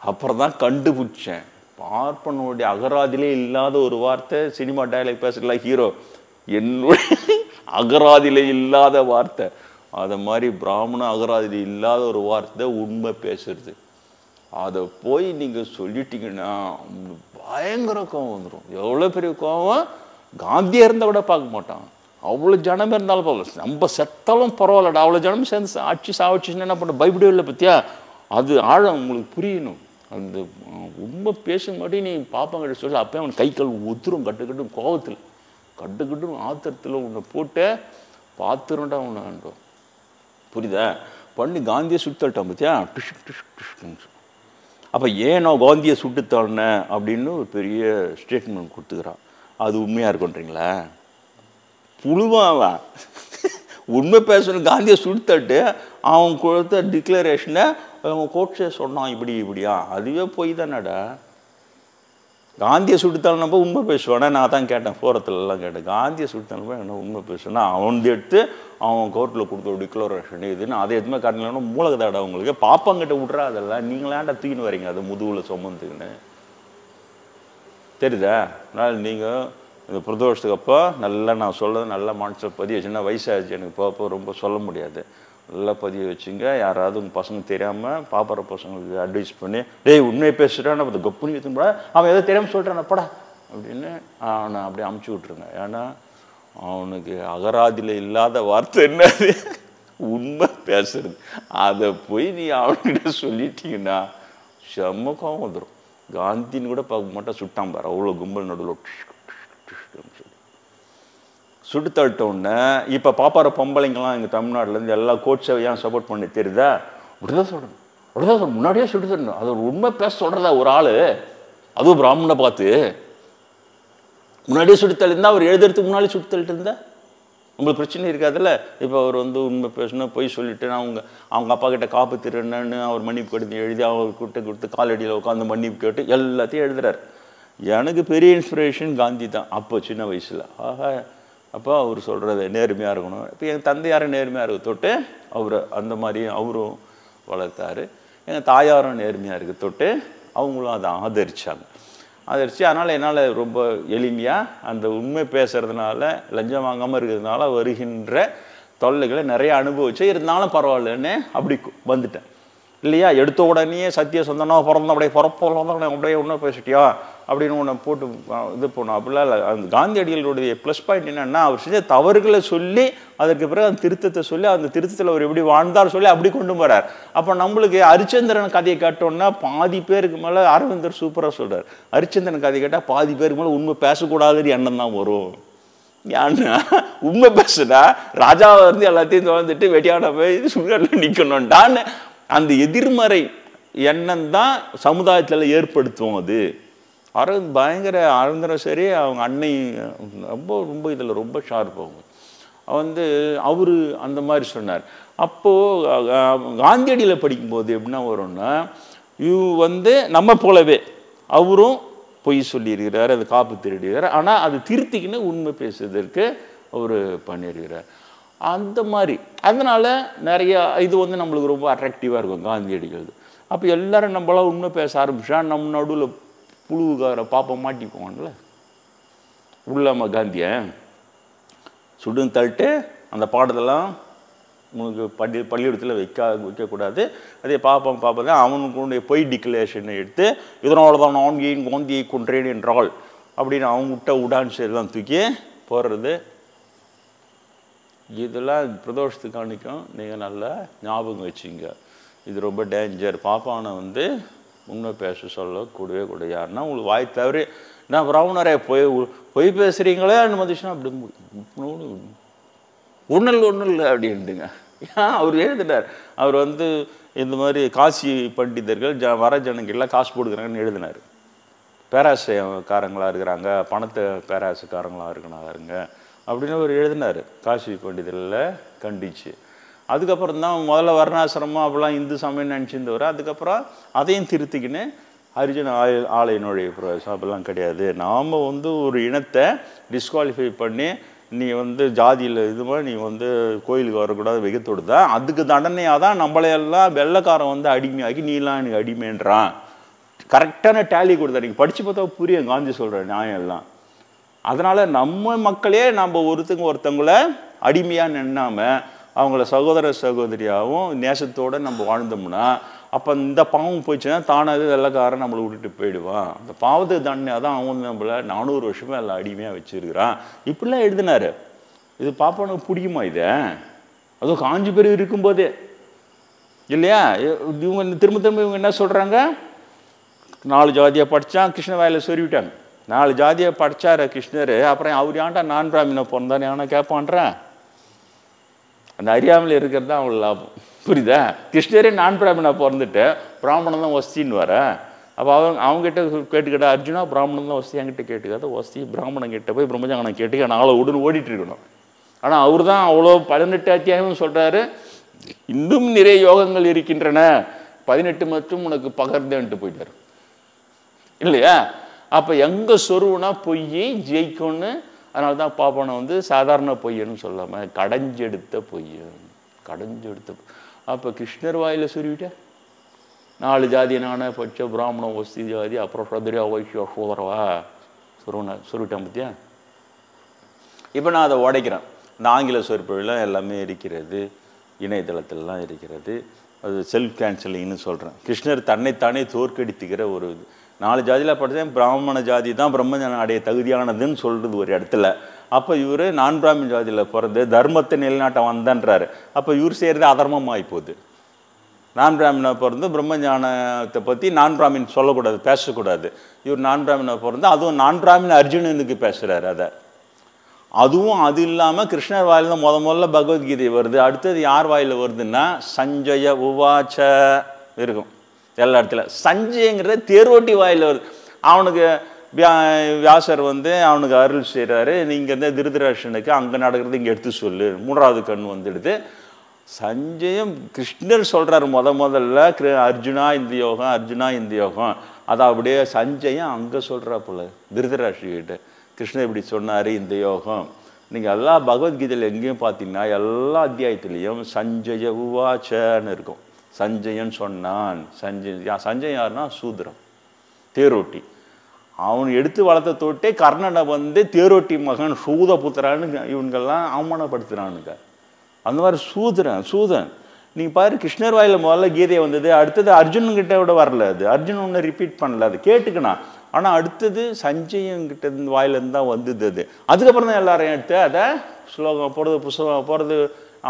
அப்புறம் தான் கண்டுபிடிச்சேன். பார்ப்பனுடைய அகராதிலே இல்லாத ஒரு வார்த்தை சினிமா டயலாக் பேசுறல ஹீரோ, என்னுடைய அகராதிலே இல்லாத வார்த்தை. அதை மாதிரி பிராமண அகராதியில் இல்லாத ஒரு வார்த்தை உண்மை பேசுறது. அதை போய் நீங்கள் சொல்லிட்டீங்கன்னா பயங்கர கோவம் வந்துடும். எவ்வளோ பெரிய கோவம். காந்தியாக இருந்தால் கூட பார்க்க மாட்டான். அவ்வளோ ஜனமே இருந்தாலும் பரவாயில்ல, நம்ம செத்தாலும் பரவாயில்லடா. அவ்வளோ ஜனமே சேர்ந்து ஆட்சி சாவடிச்சுன்னு என்ன பண்ண பயப்படவே இல்லை பற்றியா. அது ஆழம் உங்களுக்கு புரியணும். அந்த உண்மை பேசும் மாட்டி நீ பாப்பாங்கிட்ட சொல்லி அப்போ அவன் கை கல் ஒத்துரும். கட்டுக்கட்டு கோவத்தில் கட்டுக்கட்டு ஆத்திரத்தில் உன்னை போட்டு பார்த்துருண்டா உன்னை வேண்டும். புரியுதா? பண்ணி காந்தியை சுட்டுட்டான் பற்றியா. டிஷ் டிஷ் டிஷ்ன்னு. அப்போ ஏனோ காந்தியை சுட்டுத்தானேன் அப்படின்னு ஒரு பெரிய ஸ்டேட்மெண்ட் கொடுத்துக்கிறான். அது உண்மையாக இருக்குன்றீங்களா? புழுவான். உண்மை பேசணும். காந்தியை சுட்டுத்தட்டு அவன் கொடுத்த டிக்ளரேஷனை அவன் கோட்ஸே சொன்னான் இப்படி இப்படியா. அதுவே போய் தானடா. காந்தியை சுட்டுத்தானப்போ உண்மை பேசுவானே. நான் தான் கேட்டேன், ஃபோரத்துலலாம் கேட்டேன், காந்தியை சுட்டுத்தானப்போ என்ன உண்மை பேசுவேன்னா அவன் எடுத்து அவன் கோர்ட்டில் கொடுத்த ஒரு டிக்ளரேஷன் இதுன்னு அதை எதுவுமே காட்டலன்னா மூலகதாடா உங்களுக்கு. பாப்பாங்கிட்ட விட்றா அதெல்லாம். நீங்களாண்டா தூக்கின்னு வரீங்க அது முதுகில் சுமந்துக்குன்னு. தெரியுதா? அதனால் நீங்கள் இந்த பிரதோஷத்துக்கு அப்போ நல்லா நான் சொல்கிறது நல்லா மனசில் பதிய வச்சுன்னா வயசாகிடுச்சு எனக்கு போப்போ ரொம்ப சொல்ல முடியாது. நல்லா பதிய வச்சுங்க. யாராவது உங்கள் பசங்க தெரியாமல் பாப்பார பசங்களுக்கு அட்வைஸ் பண்ணி டேய் உண்மையை பேசுகிறான் அப்போ கப்புனி எடுத்துன்னு அவன் எதோ தெரியாமல் சொல்கிறான் படா அப்படின்னு அவனை அப்படியே அமுச்சு விட்ருங்க. ஏன்னா அவனுக்கு அகராதியில் இல்லாத வார்த்தை என்னது உண்மை பேசுறது. அதை போய் நீ அவன்கிட்ட சொல்லிட்டீங்கன்னா செம்ம கோவம் வந்துடும். காந்தின்னு கூட பார்க்க மாட்டா சுட்டான் பாரு. அவ்வளோ கும்பல் நடுவில் சுட்டு தள்ளிட்டோன்னே இப்போ பாப்பார பொம்பளைங்கெல்லாம் எங்கள் தமிழ்நாட்டிலேருந்து எல்லா கோட்ஸை ஏன் சப்போர்ட் பண்ணி தெரியுதா? அப்படிதான் சொல்லணும், அப்படிதான் சொல்லணும். முன்னாடியே சுட்டு தரணும். அது ஒரு உண்மை பேச சொல்கிறதா ஒரு ஆள், அதுவும் பிராமணனை பார்த்து முன்னாடியே சுட்டு தள்ளியிருந்தா அவர் எழுதுறதுக்கு முன்னாடி சுட்டு தள்ளிட்டு இருந்தா உங்களுக்கு பிரச்சனை இருக்காதுல்ல. இப்போ அவர் வந்து உண்மை பேசணும் போய் சொல்லிட்டு நான் அவங்க அப்பா கிட்ட காப்பு திருன்னு அவர் மன்னிப்பு கடிதம் எழுதி அவர் கிட்ட கொடுத்து காலடியில் உட்காந்து மன்னிப்பு கேட்டு எல்லாத்தையும் எழுதுறாரு. எனக்கு பெரிய இன்ஸ்பிரேஷன் காந்தி தான் அப்போ சின்ன வயசில். ஆஹா அப்போ அவர் சொல்கிறது நேர்மையாக இருக்கணும். இப்போ எங்கள் தந்தையாரும் நேர்மையாக இருக்க தொட்டு அவரை அந்த மாதிரி அவரும் வளர்த்தாரு. எங்கள் தாயாரும் நேர்மையாக இருக்க தொட்டு அவங்களும் அதை ஆதரித்தாங்க. ஆதரித்து அதனால் என்னால் ரொம்ப எளிமையாக அந்த உண்மை பேசுகிறதுனால லஞ்சம் வாங்காமல் இருக்கிறதுனால வருகின்ற தொல்லைகளை நிறைய அனுபவிச்சு இருந்தாலும் பரவாயில்லன்னு அப்படி வந்துட்டேன். இல்லையா? எடுத்த உடனே சத்திய சந்தனா பிறந்த அப்படியே பிறப்போம் அப்படியே ஒன்றும் பேசிட்டியா அப்படின்னு ஒன்று போட்டு இது பண்ணோம். அப்படிலாம் இல்லை. அந்த காந்தியடிகளுடைய ப்ளஸ் பாயிண்ட் என்னென்னா, அவர் செஞ்ச தவறுகளை சொல்லி அதற்கு பிறகு அந்த திருத்தத்தை சொல்லி அந்த திருத்தத்தில் அவர் எப்படி வாழ்ந்தார் சொல்லி அப்படி கொண்டு போகிறார். அப்போ நம்மளுக்கு ஹரிச்சந்திரன் கதையை கேட்டோன்னா பாதி பேருக்கு மேலே அரவிந்தர் சூப்பராக சொல்கிறார். ஹரிச்சந்திரன் கதையை கேட்டால் பாதி பேருக்கு மேலே உண்மை பேசக்கூடாதுன்னு எண்ணம் தான் வரும். ஏன்னா உண்மை பேசுனா ராஜாவை வந்து எல்லாத்தையும் திறந்துட்டு வெட்டியான போய் சுழலில் நிற்கணும்டான்னு அந்த எதிர்மறை எண்ணம் தான் சமுதாயத்தில் ஏற்படுத்துவோம். அது அரவிந்த் பயங்கர அரவிந்தரும் சரி அவங்க அன்னை ரொம்ப ரொம்ப இதில் ரொம்ப ஷார்ப். அவங்க வந்து அவர் அந்த மாதிரி சொன்னார். அப்போது காந்தியடியில் படிக்கும்போது எப்படின்னா வரும்னா, வந்து நம்ம போலவே அவரும் பொய் சொல்லியிருக்கிறார், அது காப்பு திருடுகிறார். ஆனால் அது திருத்திக்கின்னு உண்மை பேசுவதற்கு அவர் பண்ணியிருக்கிறார். அந்த மாதிரி அதனால் நிறையா இது வந்து நம்மளுக்கு ரொம்ப அட்ராக்டிவாக இருக்கும் காந்தியடிகள். அப்போ எல்லோரும் நம்மளாம் உண்மை பேச ஆரம்பிச்சா நம்ம நடுவில் புழுவுக்கார பாப்பம் மாட்டிப்போம்ல. உள்ளாம காந்தியை சுடுன்னு தள்ளிட்டு அந்த பாடத்தெல்லாம் உனக்கு பள்ளிக்கூடத்தில் வைக்கக்கூடாது. அதே பாப்பம் தான் அவனுக்கு பொய் டிக்ளரேஷனை எடுத்து இதனால தான் நான் ஏன் காந்தியை கொன்றேன் என்றால் அப்படின்னு அவங்க விட்ட உடான்ஸ் எல்லாம் தூக்கி போடுறது. இதெல்லாம் பிரதோஷத்துக்கு காணிக்கும். நீங்கள் நல்லா ஞாபகம் வச்சுங்க. இது ரொம்ப டேஞ்சர். பாப்பானை வந்து உண்மை பேச சொல்ல கூடவே கூட. யாருன்னா உங்களுக்கு வாய் தவறி நான் பிராமணரே பொய் பேசுகிறீங்களே அனுமதிச்சுன்னா அப்படி ஒன்றும் இல்லை அப்படின்ட்டுங்க. ஏன் அவர் எழுதினார். அவர் வந்து இந்த மாதிரி காசி பண்டிதர்கள் வர ஜனங்கள்லாம் காசு போடுக்கிறாங்கன்னு எழுதினார். பேராசைக்காரங்களாக இருக்கிறாங்க, பணத்தை பேராசைக்காரங்களாக இருக்கிறாங்க அப்படின்னு அவர் எழுதினார். காசி பண்டிதரில் கண்டிச்சு. அதுக்கப்புறம் தான் முதல்ல வர்ணாசிரமம் அப்படிலாம் இந்து சமயம் நினச்சிருந்தவர். அதுக்கப்புறம் அதையும் திருத்திக்கின்னு ஹரிஜன ஆலய நுழைவு பிரவேசம் அப்படிலாம் கிடையாது. நாம் வந்து ஒரு இனத்தை டிஸ்குவாலிஃபை பண்ணி நீ வந்து ஜாதியில் இது மாதிரி நீ வந்து கோயிலுக்கு வரக்கூடாது வெகத்தோடு தான் அதுக்கு தண்டனையாக தான் நம்மளையெல்லாம் வெள்ளைக்காரன் வந்து அடிமையாக்கி நீலாம் எனக்கு அடிமைன்றான். கரெக்டான டேலி கொடுத்தா நீங்கள் படித்து பார்த்தா புரியும் காந்தி சொல்கிற நியாயம் எல்லாம். அதனால் நம்ம மக்களே நம்ம ஒருத்தவங்களை அடிமையாக நின்னாமல் அவங்கள சகோதர சகோதரியாகவும் நேசத்தோடு நம்ம வாழ்ந்தோம்னா அப்போ இந்த பாவம் போயிடுச்சுன்னா தானாகவே வெள்ளைக்காரன் நம்மளை விட்டுட்டு போயிடுவான். அந்த பாவத்துக்கு தண்டனையாக தான் அவன் நம்மளை 400 வருஷமே எல்லாம் அடிமையாக வச்சுருக்கிறான். இப்படிலாம் எழுதினார். இது பாப்பானுக்கு பிடிக்குமா இதை? அதுவும் காஞ்சி பெரிய இருக்கும்போதே இல்லையா? இவங்க திரும்ப இவங்க என்ன சொல்கிறாங்க, 4 ஜாதியாக படித்தான் கிருஷ்ண வாயில சொல்லிவிட்டாங்க. 4 ஜாதியாக படித்தார் கிருஷ்ணர். அப்புறம் அவர் ஏன்டா நான் பிராமணனை பிறந்தானே ஆனால் கேட்பான்றேன். அந்த அறியாமல் இருக்கிறது தான் அவ்வளோ லாபம். புரியுதா? கிருஷ்ணரே நான் பிராமணா பிறந்துட்டு பிராமணன் தான் வசதின்னு வர. அப்போ அவங்ககிட்ட கேட்டுக்கிட்ட அர்ஜுனா பிராமணன் தான் வசதி, என்கிட்ட கேட்டுக்காத வசதி பிராமணன் கிட்ட போய் பிரம்மஜானம் கேட்டுக்க நாளை உடனே ஓடிட்டு இருக்கணும். ஆனால் அவர் தான் அவ்வளோ 18 அத்தியாயமும் சொல்கிறாரு, இன்னும் நிறைய யோகங்கள் இருக்கின்றன, 18 மற்றும் உனக்கு பகர்ந்தேன்ட்டு போயிட்டார் இல்லையா? அப்போ எங்கே சொருவுனா பொய் ஜெயிக்கும்னு. அதனால தான் பாப்பானை வந்து சாதாரண பொய்யன்னு சொல்லாமல் கடைஞ்செடுத்த பொய்யன், கடைஞ்செடுத்த. அப்போ கிருஷ்ணர் வாயில் சொல்லிவிட்டேன் 4 ஜாதி நானே பட்ச பிராமணம் வசதி ஜாதி அப்புறம் சதுரியா வைஷ்யா சோதரவா சொல்லிவிட்டேன் பற்றியா? இப்போ நான் அதை உடைக்கிறேன். இந்த ஆங்கில சொற்பொழிலாம் எல்லாமே இருக்கிறது, இணையதளத்திலலாம் இருக்கிறது. அது செல்ஃப் கேன்சலிங்னு சொல்கிறேன். கிருஷ்ணர் தன்னைத்தானே தோற்கடித்துக்கிற ஒரு 4 ஜாதியில் படித்தேன். பிராமண ஜாதி தான் பிரம்மஞானம் அடைய தகுதியானதுன்னு சொல்கிறது ஒரு இடத்துல. அப்போ இவர் நான் பிராமின் ஜாதியில் பிறந்து தர்மத்தை நிலைநாட்ட வந்தன்றாரு. அப்போ இவர் செய்கிறது அதர்மமாகி போகுது. நான் பிராமணை பிறந்து பிரம்மஞானத்தை பற்றி நான் பிராமின் சொல்லக்கூடாது, பேசக்கூடாது. இவர் நான் பிராமணை பிறந்து அதுவும் நான் பிராமின் அர்ஜுனனுக்கு பேசுகிறார். அதுவும் அது இல்லாமல் கிருஷ்ணர் வாயில் தான் முதல்ல பகவத்கீதை வருது. அடுத்தது யார் வாயில் வருதுன்னா சஞ்சய உவாச்ச இருக்கும் எல்லா இடத்துல. சஞ்சயங்கிறத தேரோட்டி வாயில் வருது. அவனுக்கு வியாசர் வந்து அவனுக்கு அருள் செய்கிறாரு, நீங்கள் வந்து திருதராஷ்டிரனுக்கு அங்கே நடக்கிறது இங்கே எடுத்து சொல்லு, 3வது கண் வந்துடுது. சஞ்சயம் கிருஷ்ணர் சொல்கிறார் முதல்ல அர்ஜுனா இந்த யோகம், அர்ஜுனா இந்த யோகம். அதை அப்படியே சஞ்சயம் அங்கே சொல்கிறா போல திருதராஷ்டிரகிட்ட. கிருஷ்ணர் இப்படி சொன்னார் இந்த யோகம். நீங்கள் எல்லா பகவத்கீதையில் எங்கேயும் பார்த்தீங்கன்னா எல்லா அத்தியாயத்துலேயும் சஞ்சய உவாச்சன்னு இருக்கும். சஞ்சயன் சொன்னான். சஞ்சயன் யாருன்னா சூத்ரன், தேரோட்டி. அவன் எடுத்து வளர்த்த தொட்டே கர்ணனை வந்து தேரோட்டி மகன் சூத புத்திரான்னு இவங்கெல்லாம் அவமானப்படுத்துகிறானுங்க. அந்த மாதிரி சூதன் நீங்கள் பாரு கிருஷ்ணர் வாயில் முதல்ல கீதை வந்தது, அடுத்தது அர்ஜுனன்கிட்ட விட வரல. அது அர்ஜுன் ஒன்றும் ரிப்பீட் பண்ணல, அது கேட்டுக்கணும். ஆனால் அடுத்தது சஞ்சயங்கிட்ட வாயிலேருந்து தான் வந்தது. அது அதுக்கப்புறம் தான் எல்லாரும் எடுத்து அதை ஸ்லோகம் போடுறது, புஸ்தகம் போடுறது,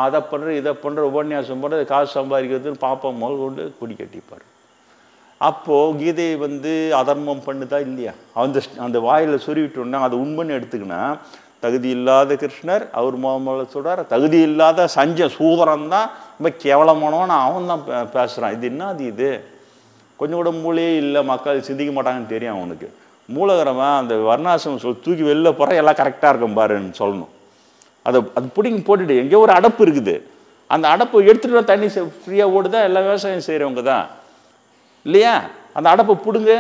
அதை பண்ணுறது, இதை பண்ணுற, உபன்யாசம் பண்ணுறது, காசு சம்பாதிக்கிறதுன்னு பாப்பா முதல் கொண்டு குடி கட்டிப்பார். அப்போது கீதை அதர்மம் பண்ணுதா இல்லையா? அந்த வாயில் சொருவிட்டோன்னா அது உண்மைன்னு எடுத்துக்கினா, தகுதி இல்லாத கிருஷ்ணர் அவர் முதல்ல சொல்கிறார், தகுதி இல்லாத சஞ்சய் சூதரன் தான் ரொம்ப கேவலமானவன், அவன் தான் பேசுகிறான். இது என்ன இது? கொஞ்சம் கூட மூளையே இல்லை, மக்கள் சிந்திக்க மாட்டாங்கன்னு தெரியும் அவனுக்கு. மூலகரமாக அந்த வர்ணாசிரமம் தூக்கி வெளில போகிற எல்லாம் கரெக்டாக இருக்கும் பாருன்னு சொல்லணும். அது பிடிங்கி போட்டுட்டு எங்கேயோ ஒரு அடப்பு இருக்குது, அந்த அடப்பு எடுத்துகிட்டு தண்ணி ஃப்ரீயாக ஓடுதா, எல்லா விவசாயம் செய்கிறவங்க தான் இல்லையா? அந்த அடப்பை பிடுங்க,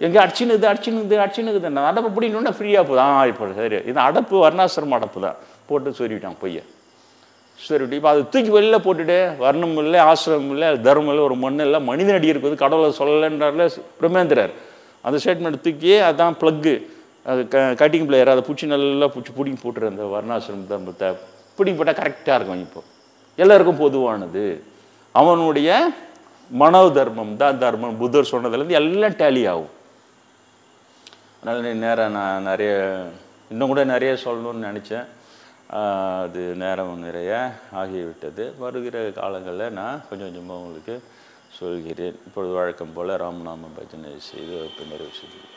எங்கே அடிச்சுனுக்குது அந்த அடப்பை பிடிக்கணுன்னா ஃப்ரீயாக போகுது. இப்போ சரி, இது அடப்பு வர்ணாசிரம அடப்பு தான் போட்டு சொல்லிவிட்டான் பொய்ய. சரிவிட்டு இப்போ அதை தூக்கி வெளியில் போட்டுட்டு வர்ணம் இல்லை, ஆசிரமம் இல்லை, தர்மம் இல்லை, ஒரு மண் இல்லை, மனிதன் அடி இருக்குது, கடவுளை சொல்லலைன்றார்ல பிரமேந்திரர். அந்த ஸ்டேட்மெண்ட் தூக்கி அதான் ப்ளக்கு, அது கட்டிங் பிளேயர், அதை பிடிச்சி நல்லா பிடிங்கி போட்டுரு. அந்த வர்ணாசிரம தர்மத்தை பிடிங்கி போட்டால் கரெக்டாக இருக்கும். இப்போ எல்லாருக்கும் பொதுவானது. அவனுடைய மனோ தர்மம் தான் தர்மம். புத்தர் சொன்னதுலேருந்து எல்லாம் டேலி ஆகும். அதனால் நேரம் நான் இன்னும் கூட நிறைய சொல்லணும்னு நினச்சேன். அது நேரம் நிறைய ஆகிவிட்டது. வருகிற காலங்களில் நான் கொஞ்சம் கொஞ்சமாக உங்களுக்கு சொல்கிறேன். இப்பொழுது வழக்கம் போல் ராமநாம பஜனை செய்து நிறைவு செய்கிறேன்.